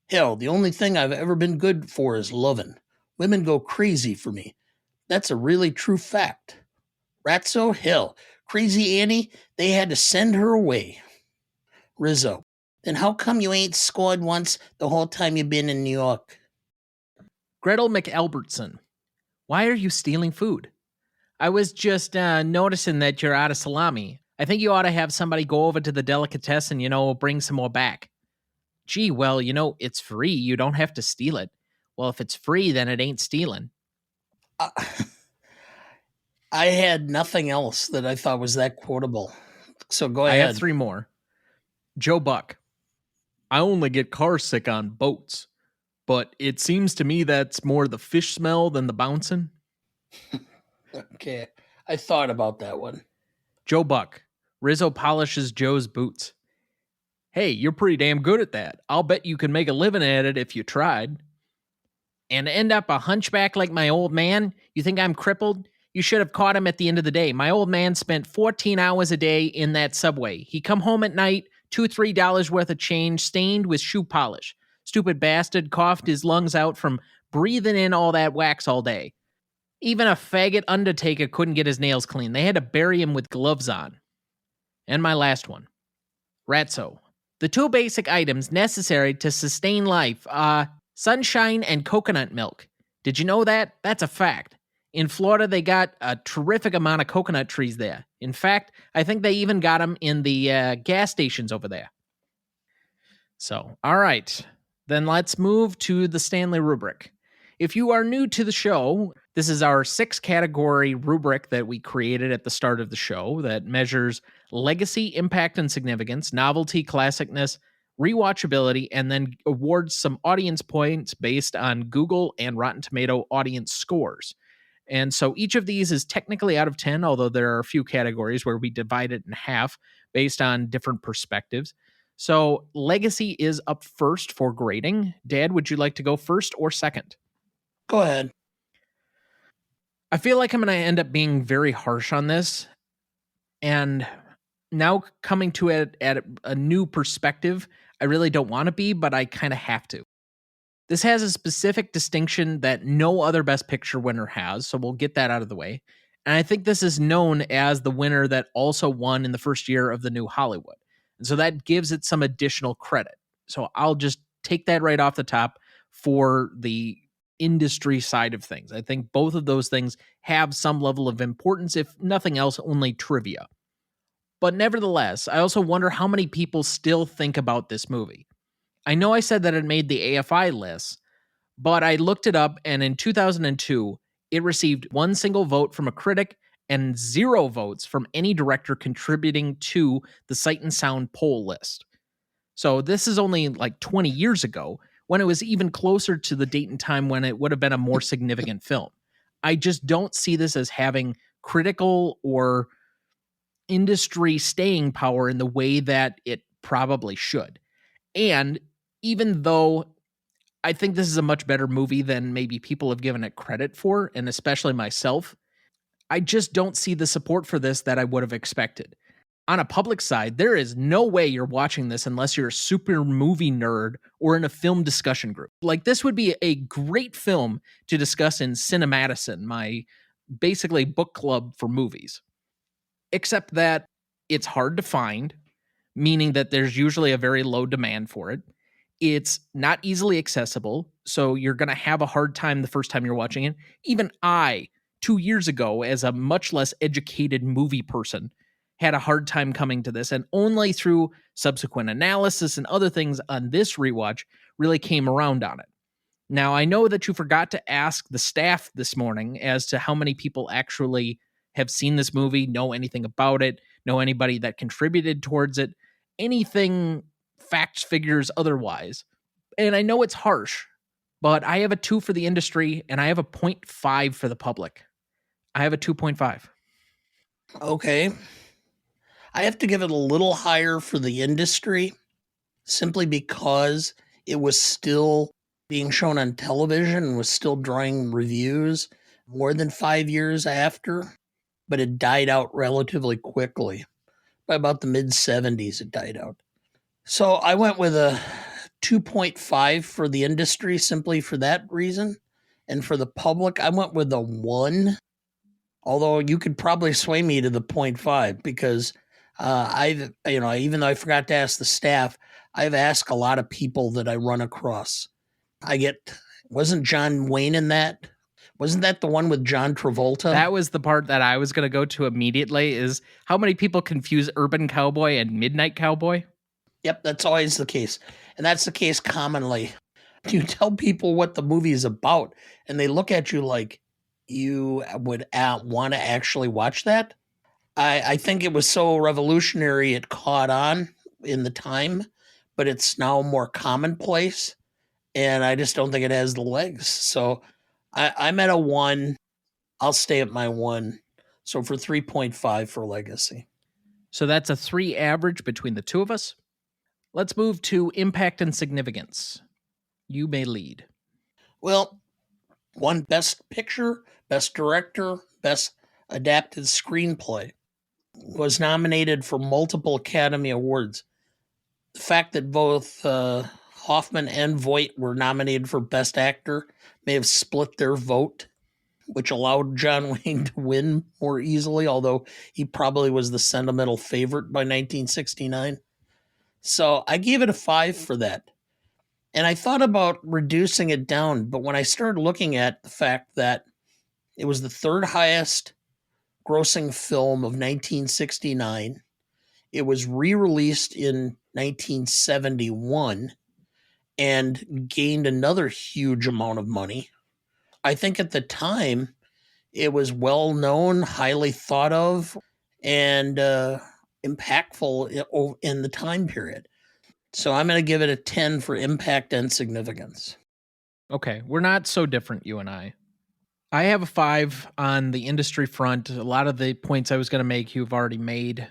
Hell, the only thing I've ever been good for is loving. Women go crazy for me. That's a really true fact. Ratso, hell, crazy Annie, they had to send her away. Rizzo, then how come you ain't scored once the whole time you've been in New York? Gretel McAlbertson, why are you stealing food? I was just noticing that you're out of salami. I think you ought to have somebody go over to the delicatessen, bring some more back. Gee, well, it's free. You don't have to steal it. Well, if it's free, then it ain't stealing. I had nothing else that I thought was that quotable. So go ahead. I have 3 more. Joe Buck, I only get car sick on boats, but it seems to me that's more the fish smell than the bouncing. Okay, I thought about that one. Joe Buck, Rizzo polishes Joe's boots. Hey, you're pretty damn good at that. I'll bet you can make a living at it if you tried. And end up a hunchback like my old man? You think I'm crippled? You should have caught him at the end of the day. My old man spent 14 hours a day in that subway. He come home at night, $2-3 worth of change, stained with shoe polish. Stupid bastard coughed his lungs out from breathing in all that wax all day. Even a faggot undertaker couldn't get his nails clean. They had to bury him with gloves on. And my last one. Ratso. The 2 basic items necessary to sustain life are sunshine and coconut milk. Did you know that? That's a fact. In Florida, they got a terrific amount of coconut trees there. In fact, I think they even got them in the gas stations over there. So, all right. Then let's move to the Stanley rubric. If you are new to the show, this is our 6-category rubric that we created at the start of the show that measures legacy, impact, and significance, novelty, classicness, rewatchability, and then awards some audience points based on Google and Rotten Tomato audience scores. And so each of these is technically out of 10, although there are a few categories where we divide it in half based on different perspectives. So legacy is up first for grading. Dad, would you like to go first or second? Go ahead. I feel like I'm going to end up being very harsh on this. And now coming to it at a new perspective, I really don't want to be, but I kind of have to. This has a specific distinction that no other Best Picture winner has, so we'll get that out of the way. And I think this is known as the winner that also won in the first year of the new Hollywood. And so that gives it some additional credit. So I'll just take that right off the top for the industry side of things. I think both of those things have some level of importance, if nothing else, only trivia. But nevertheless, I also wonder how many people still think about this movie. I know I said that it made the AFI list, but I looked it up, and in 2002, it received 1 single vote from a critic and 0 votes from any director contributing to the Sight and Sound poll list. So this is only like 20 years ago, when it was even closer to the date and time when it would have been a more significant film. I just don't see this as having critical or industry staying power in the way that it probably should. And even though I think this is a much better movie than maybe people have given it credit for, and especially myself, I just don't see the support for this that I would have expected. On a public side, there is no way you're watching this unless you're a super movie nerd or in a film discussion group. Like, this would be a great film to discuss in Cinematison, my basically book club for movies. Except that it's hard to find, meaning that there's usually a very low demand for it. It's not easily accessible, so you're going to have a hard time the first time you're watching it. Even I, 2 years ago, as a much less educated movie person, had a hard time coming to this, and only through subsequent analysis and other things on this rewatch really came around on it. Now, I know that you forgot to ask the staff this morning as to how many people actually have seen this movie, know anything about it, know anybody that contributed towards it, anything, facts, figures, otherwise. And I know it's harsh, but I have a 2 for the industry and I have a 0.5 for the public. I have a 2.5. Okay. I have to give it a little higher for the industry simply because it was still being shown on television and was still drawing reviews more than 5 years after, but it died out relatively quickly. By about the mid 70s, it died out. So I went with a 2.5 for the industry simply for that reason. And for the public, I went with a 1. Although you could probably sway me to the 0.5 because even though I forgot to ask the staff, I've asked a lot of people that I run across. Wasn't John Wayne in that? Wasn't that the one with John Travolta? That was the part that I was going to go to immediately, is how many people confuse Urban Cowboy and Midnight Cowboy? Yep, that's always the case. And that's the case commonly. You tell people what the movie is about, and they look at you like you would want to actually watch that. I think it was so revolutionary it caught on in the time, but it's now more commonplace, and I just don't think it has the legs. So I'm at a 1. I'll stay at my 1. So for 3.5 for Legacy. So that's a 3 average between the two of us. Let's move to impact and significance. You may lead. Well, won Best Picture, Best Director, Best Adapted Screenplay. Was nominated for multiple Academy Awards. The fact that both Hoffman and Voight were nominated for Best Actor may have split their vote, which allowed John Wayne to win more easily, although he probably was the sentimental favorite by 1969. So I gave it a 5 for that. And I thought about reducing it down, but when I started looking at the fact that it was the third highest grossing film of 1969, it was re-released in 1971 and gained another huge amount of money. I think at the time it was well known, highly thought of, and impactful in the time period. So I'm going to give it a 10 for impact and significance. Okay, we're not so different, you and I. I have a 5 on the industry front. A lot of the points I was going to make, you've already made.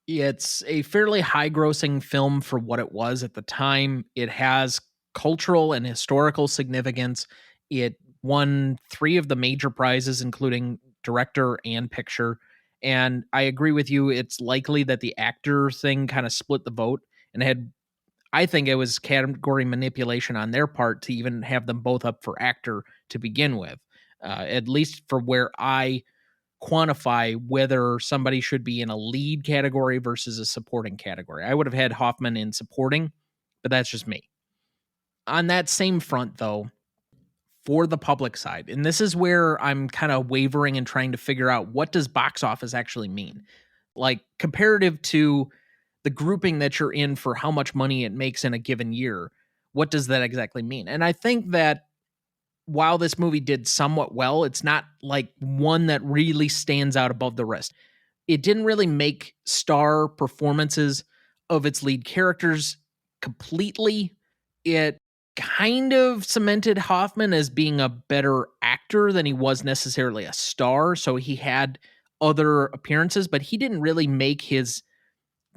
It's a fairly high grossing film for what it was at the time. It has cultural and historical significance. It won 3 of the major prizes, including director and picture. And I agree with you. It's likely that the actor thing kind of split the vote and I think it was category manipulation on their part to even have them both up for actor to begin with, at least for where I quantify whether somebody should be in a lead category versus a supporting category. I would have had Hoffman in supporting, but that's just me. On that same front, though, for the public side, and this is where I'm kind of wavering and trying to figure out, what does box office actually mean? Like, comparative to the grouping that you're in for how much money it makes in a given year, what does that exactly mean? And I think that while this movie did somewhat well, it's not like one that really stands out above the rest. It didn't really make star performances of its lead characters completely. It kind of cemented Hoffman as being a better actor than he was necessarily a star. So he had other appearances, but he didn't really make his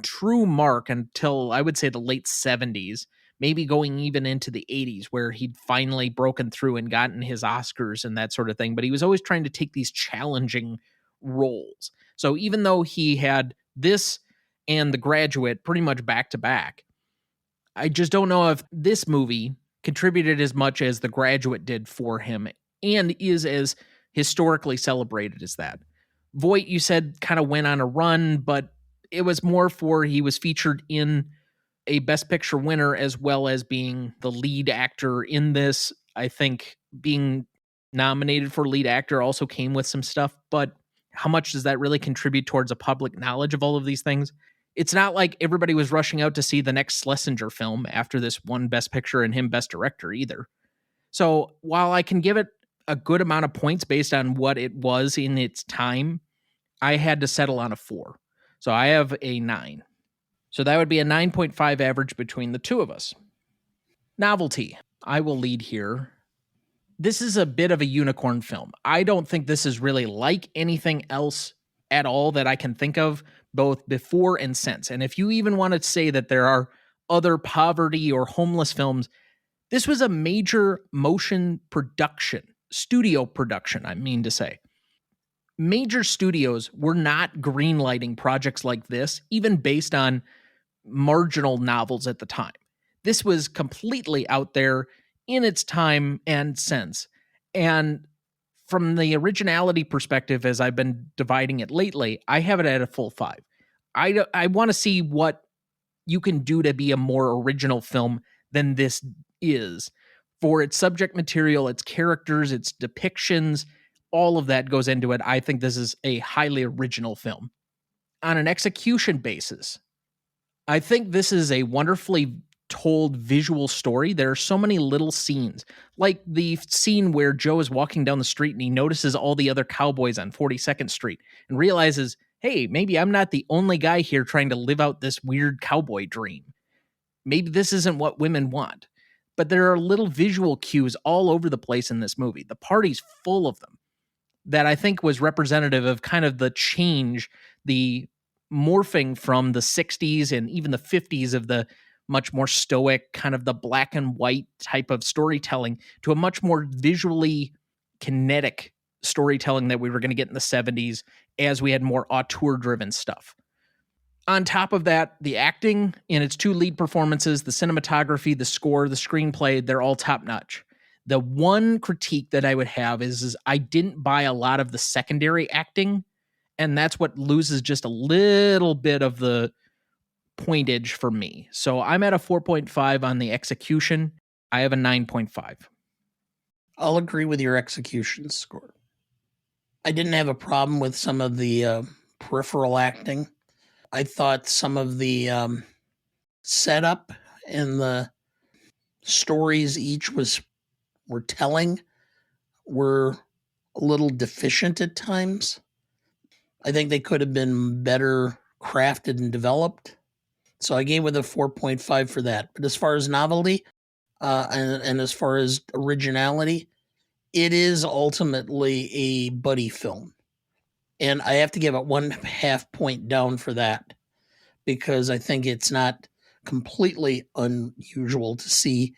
true mark until, I would say, the late 70s, maybe going even into the 80s, where he'd finally broken through and gotten his Oscars and that sort of thing. But he was always trying to take these challenging roles. So even though he had This and The Graduate pretty much back to back. I just don't know if this movie contributed as much as The Graduate did for him and is as historically celebrated as that. Voight, you said, kind of went on a run, but it was more for he was featured in a Best Picture winner as well as being the lead actor in this. I think being nominated for lead actor also came with some stuff, but how much does that really contribute towards a public knowledge of all of these things? It's not like everybody was rushing out to see the next Schlesinger film after this one Best Picture and him Best Director either. So while I can give it a good amount of points based on what it was in its time, I had to settle on a 4. So I have a 9. So that would be a 9.5 average between the two of us. Novelty. I will lead here. This is a bit of a unicorn film. I don't think this is really like anything else at all that I can think of, both before and since. And if you even want to say that there are other poverty or homeless films, this was a major motion production, studio production, I mean to say. Major studios were not greenlighting projects like this, even based on marginal novels at the time. This was completely out there in its time and sense. And from the originality perspective, as I've been dividing it lately, I have it at a full 5. I want to see what you can do to be a more original film than this is. For its subject material, its characters, its depictions, all of that goes into it. I think this is a highly original film. On an execution basis, I think this is a wonderfully told visual story. There are so many little scenes, like the scene where Joe is walking down the street and he notices all the other cowboys on 42nd Street and realizes, hey, maybe I'm not the only guy here trying to live out this weird cowboy dream. Maybe this isn't what women want. But there are little visual cues all over the place in this movie. The party's full of them that I think was representative of kind of the change, the morphing from the 60s and even the 50s of the much more stoic, kind of the black and white type of storytelling to a much more visually kinetic storytelling that we were going to get in the 70s as we had more auteur driven stuff. On top of that, the acting in its two lead performances, the cinematography, the score, the screenplay, they're all top notch. The one critique that I would have is I didn't buy a lot of the secondary acting, and that's what loses just a little bit of the pointage for me. So I'm at a 4.5 on the execution. I have a 9.5. I'll agree with your execution score. I didn't have a problem with some of the peripheral acting. I thought some of the setup and the stories each were telling were a little deficient at times. I think they could have been better crafted and developed. So I gave it a 4.5 for that. But as far as novelty and as far as originality, it is ultimately a buddy film. And I have to give it 1/2 point down for that because I think it's not completely unusual to see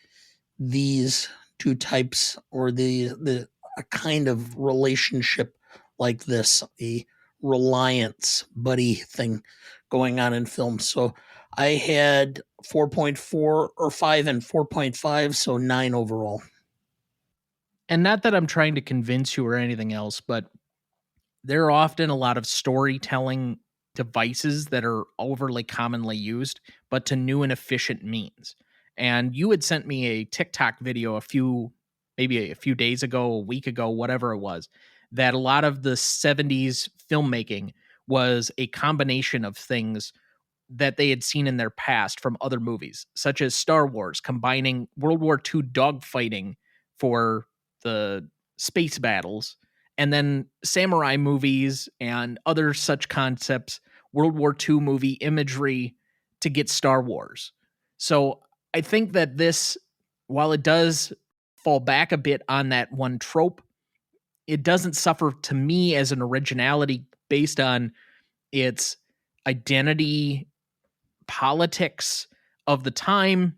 these two types or the a kind of relationship like this, a reliance buddy thing going on in film. So I had 4.4 or 5 and 4.5, so 9 overall. And not that I'm trying to convince you or anything else, but there are often a lot of storytelling devices that are overly commonly used, but to new and efficient means. And you had sent me a TikTok video maybe a few days ago, a week ago, whatever it was, that a lot of the 70s filmmaking was a combination of things that they had seen in their past from other movies, such as Star Wars, combining World War II dogfighting for the space battles, and then samurai movies and other such concepts, World War II movie imagery to get Star Wars. So I think that this, while it does fall back a bit on that one trope, it doesn't suffer to me as an originality based on its identity, politics of the time,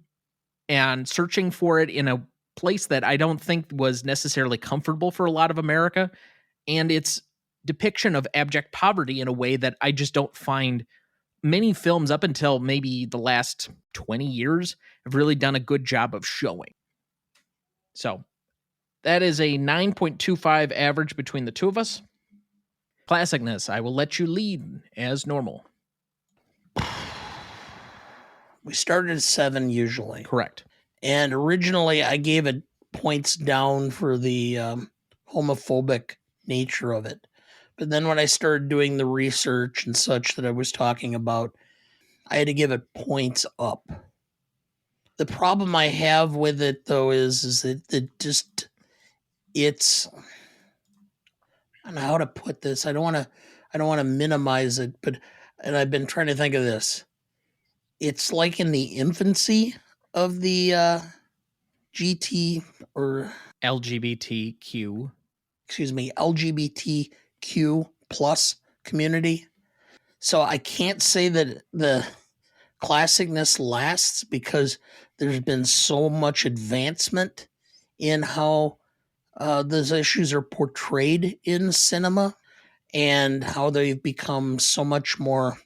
and searching for it in a place that I don't think was necessarily comfortable for a lot of America, and its depiction of abject poverty in a way that I just don't find many films up until maybe the last 20 years have really done a good job of showing. So that is a 9.25 average between the two of us. Classicness, I will let you lead as normal. We started at 7 usually. Correct. And originally I gave it points down for the homophobic nature of it. But then when I started doing the research and such that I was talking about, I had to give it points up. The problem I have with it though is that it's I don't know how to put this. I don't want to minimize it, and I've been trying to think of this. It's like in the infancy of the GT or LGBTQ. LGBTQ plus community. So I can't say that the classicness lasts because there's been so much advancement in how those issues are portrayed in cinema and how they've become so much more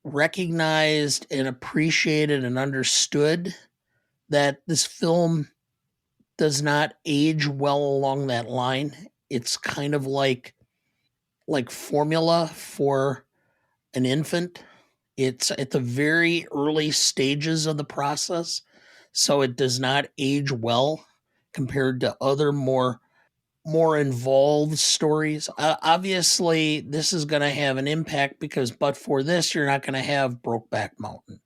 recognized and appreciated and understood that this film does not age well along that line. It's kind of like formula for an infant. It's at the very early stages of the process, so it does not age well compared to other more involved stories. Obviously, this is going to have an impact because, but for this, you're not going to have Brokeback Mountain.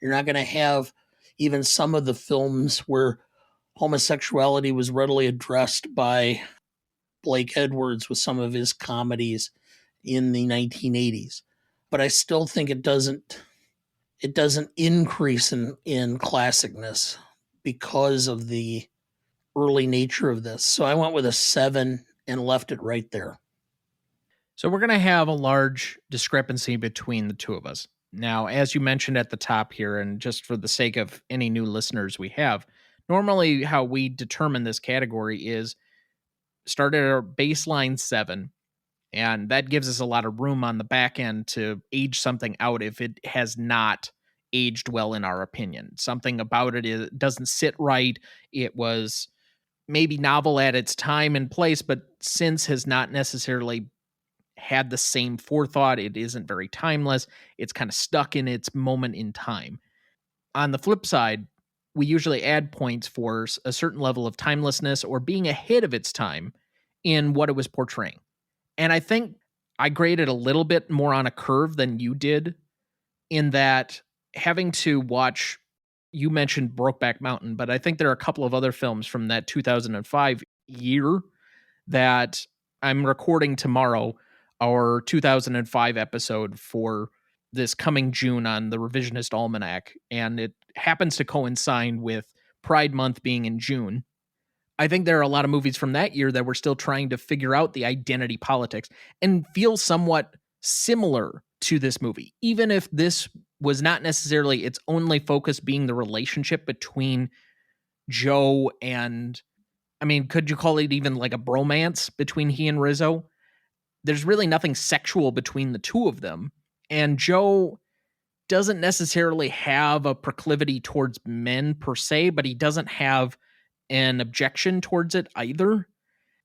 You're not going to have even some of the films where homosexuality was readily addressed by Blake Edwards with some of his comedies in the 1980s. But I still think it doesn't increase in classicness because of the early nature of this. So I went with a 7 and left it right there. So we're going to have a large discrepancy between the two of us. Now, as you mentioned at the top here, and just for the sake of any new listeners we have, normally how we determine this category is start at our baseline 7, and that gives us a lot of room on the back end to age something out if it has not aged well in our opinion. Something about it doesn't sit right. It was maybe novel at its time and place, but since has not necessarily had the same forethought. It isn't very timeless. It's kind of stuck in its moment in time. On the flip side, we usually add points for a certain level of timelessness or being ahead of its time in what it was portraying. And I think I graded a little bit more on a curve than you did, in that having to watch, you mentioned Brokeback Mountain, but I think there are a couple of other films from that 2005 year that I'm recording tomorrow, our 2005 episode for this coming June on the Revisionist Almanac, and it happens to coincide with Pride Month being in June. I think there are a lot of movies from that year that were still trying to figure out the identity politics and feel somewhat similar to this movie, even if this was not necessarily its only focus being the relationship between Joe and, I mean, could you call it even like a bromance between he and Rizzo? There's really nothing sexual between the two of them. And Joe doesn't necessarily have a proclivity towards men per se, but he doesn't have an objection towards it either.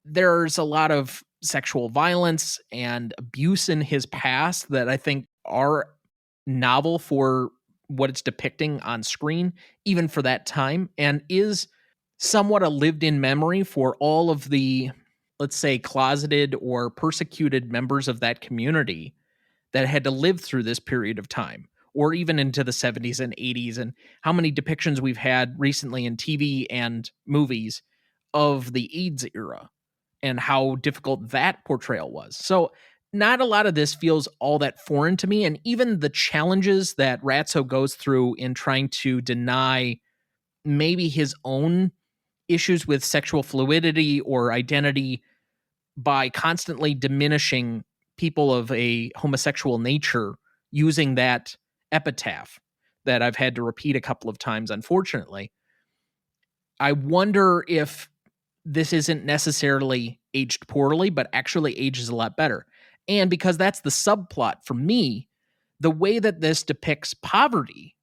There's a lot of sexual violence and abuse in his past that I think are novel for what it's depicting on screen, even for that time, and is somewhat a lived in memory for all of the, let's say, closeted or persecuted members of that community that had to live through this period of time, or even into the 70s and 80s, and how many depictions we've had recently in TV and movies of the AIDS era and how difficult that portrayal was. So not a lot of this feels all that foreign to me. And even the challenges that Ratso goes through in trying to deny maybe his own issues with sexual fluidity or identity by constantly diminishing people of a homosexual nature using that epitaph that I've had to repeat a couple of times, unfortunately. I wonder if this isn't necessarily aged poorly, but actually ages a lot better. And because that's the subplot for me, the way that this depicts poverty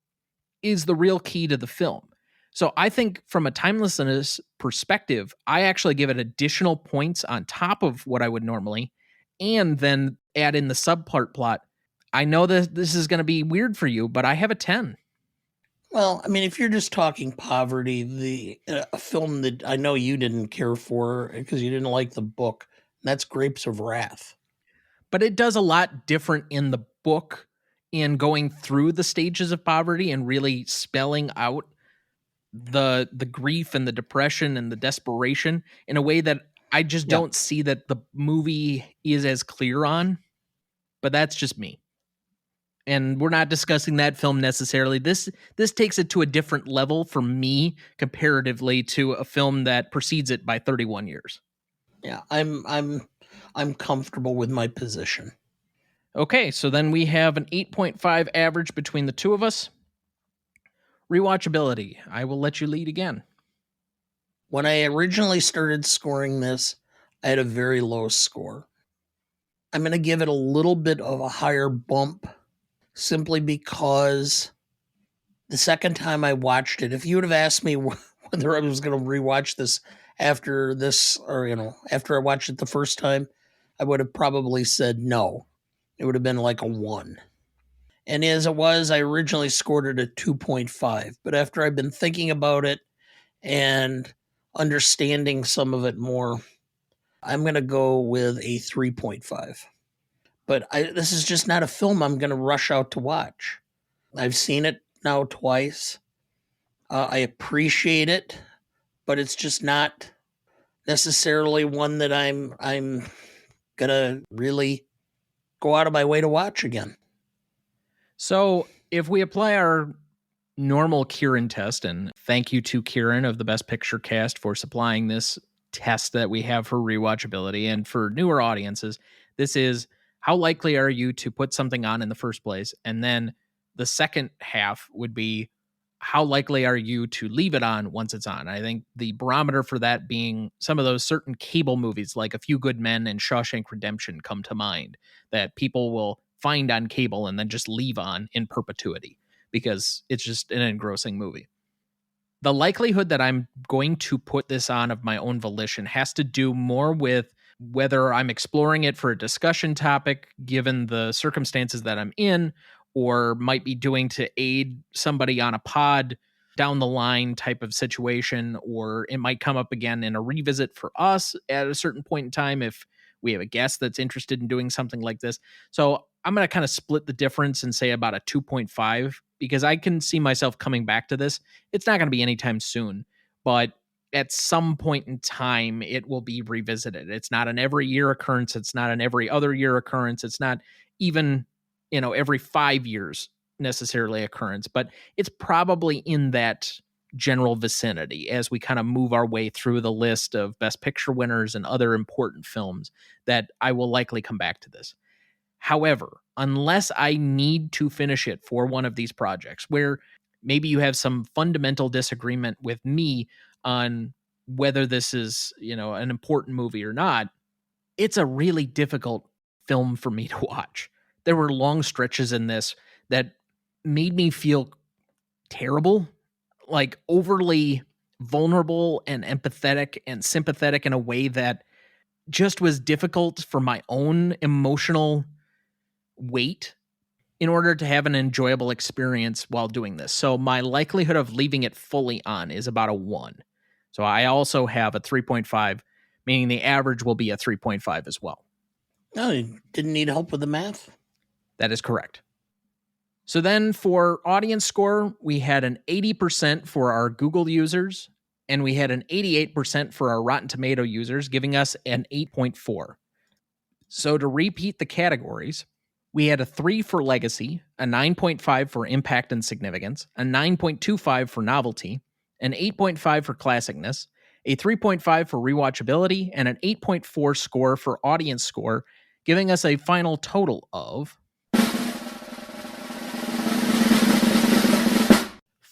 is the real key to the film. So I think from a timelessness perspective, I actually give it additional points on top of what I would normally, and then add in the subpart plot. I know that this is going to be weird for you, but I have a 10. Well, I mean, if you're just talking poverty, a film that I know you didn't care for because you didn't like the book, that's Grapes of Wrath. But it does a lot different in the book in going through the stages of poverty and really spelling out the grief and the depression and the desperation in a way that I just Yeah. don't see that the movie is as clear on. But that's just me. And we're not discussing that film necessarily. This takes it to a different level for me comparatively to a film that precedes it by 31 years. Yeah, I'm comfortable with my position. Okay, so then we have an 8.5 average between the two of us. Rewatchability. I will let you lead again. When I originally started scoring this, I had a very low score. I'm going to give it a little bit of a higher bump simply because the second time I watched it, if you would have asked me whether I was going to rewatch this after this, or, after I watched it the first time, I would have probably said no. It would have been like a 1. And as it was, I originally scored it at 2.5. But after I've been thinking about it and understanding some of it more, I'm going to go with a 3.5. But this is just not a film I'm going to rush out to watch. I've seen it now twice. I appreciate it, but it's just not necessarily one that I'm going to really go out of my way to watch again. So if we apply our normal Kieran test, and thank you to Kieran of the Best Picture cast for supplying this test that we have for rewatchability, and for newer audiences, this is how likely are you to put something on in the first place? And then the second half would be how likely are you to leave it on once it's on? I think the barometer for that being some of those certain cable movies like A Few Good Men and Shawshank Redemption come to mind that people will find on cable and then just leave on in perpetuity because it's just an engrossing movie. The likelihood that I'm going to put this on of my own volition has to do more with whether I'm exploring it for a discussion topic, given the circumstances that I'm in, or might be doing to aid somebody on a pod down the line type of situation, or it might come up again in a revisit for us at a certain point in time if we have a guest that's interested in doing something like this. So I'm going to kind of split the difference and say about a 2.5 because I can see myself coming back to this. It's not going to be anytime soon, but at some point in time, it will be revisited. It's not an every year occurrence. It's not an every other year occurrence. It's not even, every 5 years necessarily occurrence, but it's probably in that general vicinity as we kind of move our way through the list of Best Picture winners and other important films that I will likely come back to this. However, unless I need to finish it for one of these projects where maybe you have some fundamental disagreement with me on whether this is, an important movie or not, it's a really difficult film for me to watch. There were long stretches in this that made me feel terrible, like overly vulnerable and empathetic and sympathetic in a way that just was difficult for my own emotional weight in order to have an enjoyable experience while doing this. So my likelihood of leaving it fully on is about a 1. So I also have a 3.5, meaning the average will be a 3.5 as well. No, you didn't need help with the math? That is correct. So then for audience score, we had an 80% for our Google users, and we had an 88% for our Rotten Tomato users, giving us an 8.4. So to repeat the categories, we had a 3 for legacy, a 9.5 for impact and significance, a 9.25 for novelty, an 8.5 for classicness, a 3.5 for rewatchability, and an 8.4 score for audience score, giving us a final total of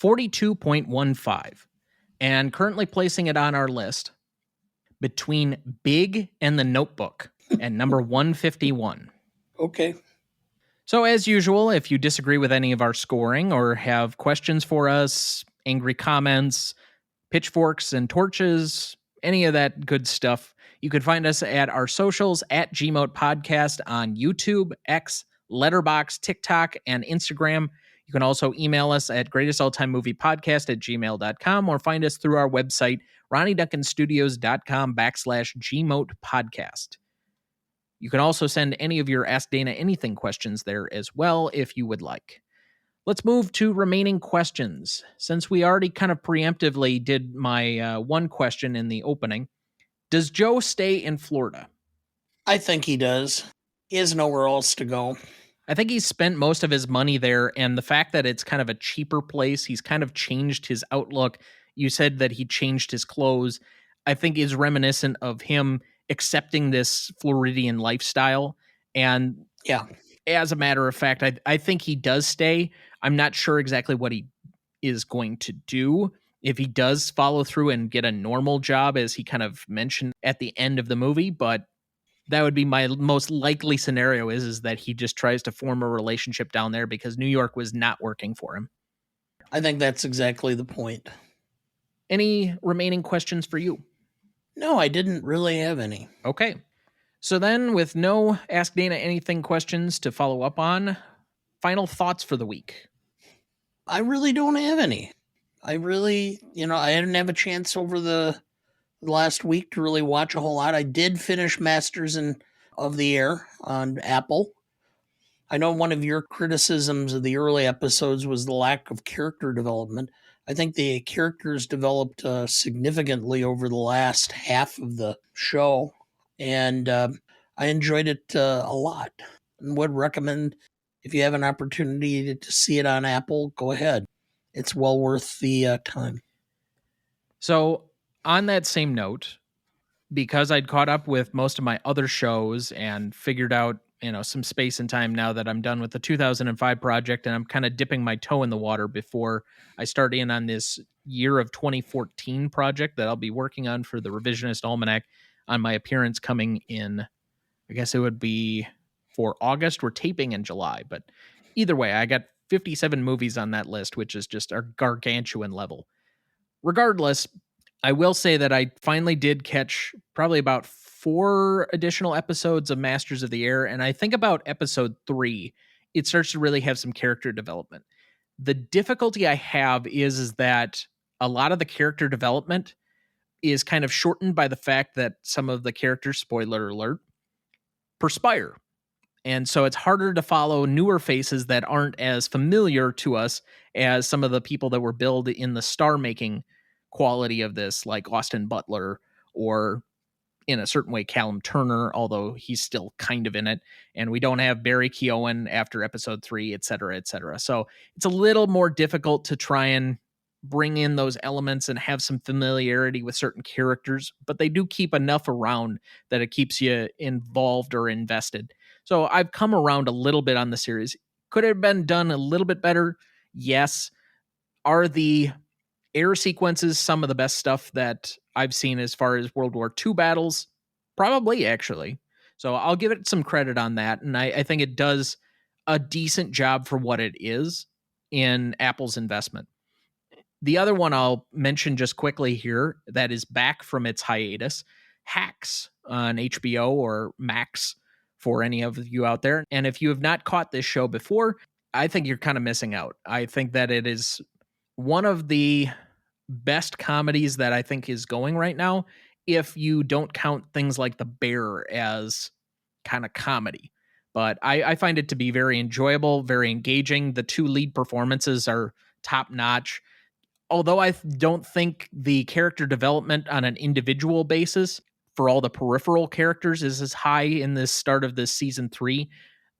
42.15. And currently placing it on our list between Big and The Notebook at number 151. Okay. So, as usual, if you disagree with any of our scoring or have questions for us, angry comments, pitchforks and torches, any of that good stuff, you can find us at our socials at Gmote Podcast on YouTube, X, Letterbox, TikTok, and Instagram. You can also email us at greatestalltimemoviepodcast at gmail.com or find us through our website, RonnyDuncanStudios.com/Gmote Podcast. You can also send any of your Ask Dana Anything questions there as well if you would like. Let's move to remaining questions. Since we already kind of preemptively did my one question in the opening, does Joe stay in Florida? I think he does. He has nowhere else to go. I think he's spent most of his money there, and the fact that it's kind of a cheaper place, he's kind of changed his outlook. You said that he changed his clothes. I think is reminiscent of him accepting this Floridian lifestyle. And Yeah, as a matter of fact, I think he does stay. I'm not sure exactly what he is going to do. If he does follow through and get a normal job, as he kind of mentioned at the end of the movie, but that would be my most likely scenario is that he just tries to form a relationship down there because New York was not working for him. I think that's exactly the point. Any remaining questions for you? No, I didn't really have any. Okay. So then, with no Ask Dana Anything questions to follow up on, final thoughts for the week. I really don't have any. I didn't have a chance over the last week to really watch a whole lot. I did finish Masters of the Air on Apple. I know one of your criticisms of the early episodes was the lack of character development. I think the characters developed significantly over the last half of the show, and I enjoyed it a lot and would recommend if you have an opportunity to see it on Apple, go ahead. It's well worth the time. So, on that same note, because I'd caught up with most of my other shows and figured out, some space and time now that I'm done with the 2005 project, and I'm kind of dipping my toe in the water before I start in on this year of 2014 project that I'll be working on for the Revisionist Almanac on my appearance coming in, I guess it would be for August. We're taping in July, but either way, I got 57 movies on that list, which is just a gargantuan level. Regardless, I will say that I finally did catch probably about 4 additional episodes of Masters of the Air, and I think about episode 3, it starts to really have some character development. The difficulty I have is that a lot of the character development is kind of shortened by the fact that some of the characters, spoiler alert, perspire. And so it's harder to follow newer faces that aren't as familiar to us as some of the people that were billed in the star making quality of this, like Austin Butler or in a certain way Callum Turner, although he's still kind of in it. And we don't have Barry Keoghan after episode 3, et cetera, et cetera. So it's a little more difficult to try and bring in those elements and have some familiarity with certain characters, but they do keep enough around that it keeps you involved or invested. So I've come around a little bit on the series. Could it have been done a little bit better? Yes. Are the air sequences some of the best stuff that I've seen as far as World War II battles? Probably, actually. So I'll give it some credit on that. And I think it does a decent job for what it is in Apple's investment. The other one I'll mention just quickly here that is back from its hiatus, Hacks on HBO or Max for any of you out there. And if you have not caught this show before, I think you're kind of missing out. I think that it is one of the best comedies that I think is going right now, if you don't count things like The Bear as kind of comedy. But I find it to be very enjoyable, very engaging. The 2 lead performances are top notch. Although I don't think the character development on an individual basis for all the peripheral characters is as high in the start of this season 3,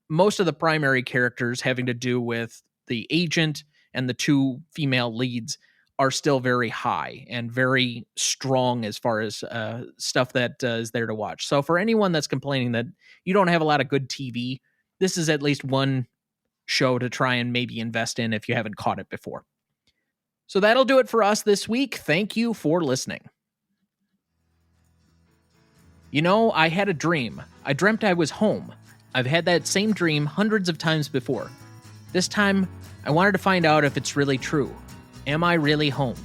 most of the primary characters having to do with the agent and the 2 female leads are still very high and very strong as far as stuff that is there to watch. So for anyone that's complaining that you don't have a lot of good TV, this is at least one show to try and maybe invest in if you haven't caught it before. So that'll do it for us this week. Thank you for listening. I had a dream. I dreamt I was home. I've had that same dream hundreds of times before. This time, I wanted to find out if it's really true. Am I really home?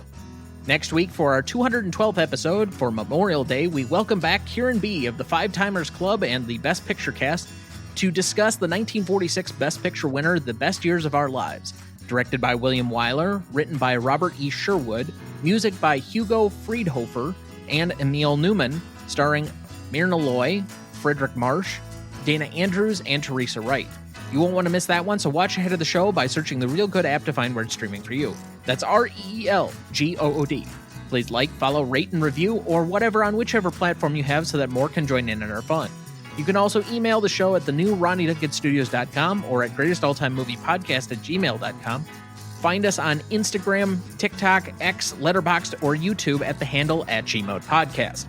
Next week, for our 212th episode for Memorial Day, we welcome back Kieran B. of the Five Timers Club and the Best Picture cast to discuss the 1946 Best Picture winner, The Best Years of Our Lives. Directed by William Wyler, written by Robert E. Sherwood, music by Hugo Friedhofer and Emil Newman, starring Myrna Loy, Frederick Marsh, Dana Andrews, and Teresa Wright. You won't want to miss that one, so watch ahead of the show by searching the Real Good app to find where it's streaming for you. That's REELGOOD. Please like, follow, rate, and review, or whatever on whichever platform you have so that more can join in our fun. You can also email the show at thenewRonnyDuncanStudios.com or at greatestaltimemoviepodcast@gmail.com. Find us on Instagram, TikTok, X, Letterboxd, or YouTube at the handle @GModePodcast.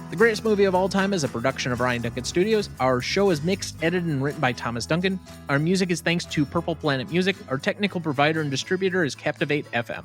The Greatest Movie of All Time is a production of Ryan Duncan Studios. Our show is mixed, edited, and written by Thomas Duncan. Our music is thanks to Purple Planet Music. Our technical provider and distributor is Captivate FM.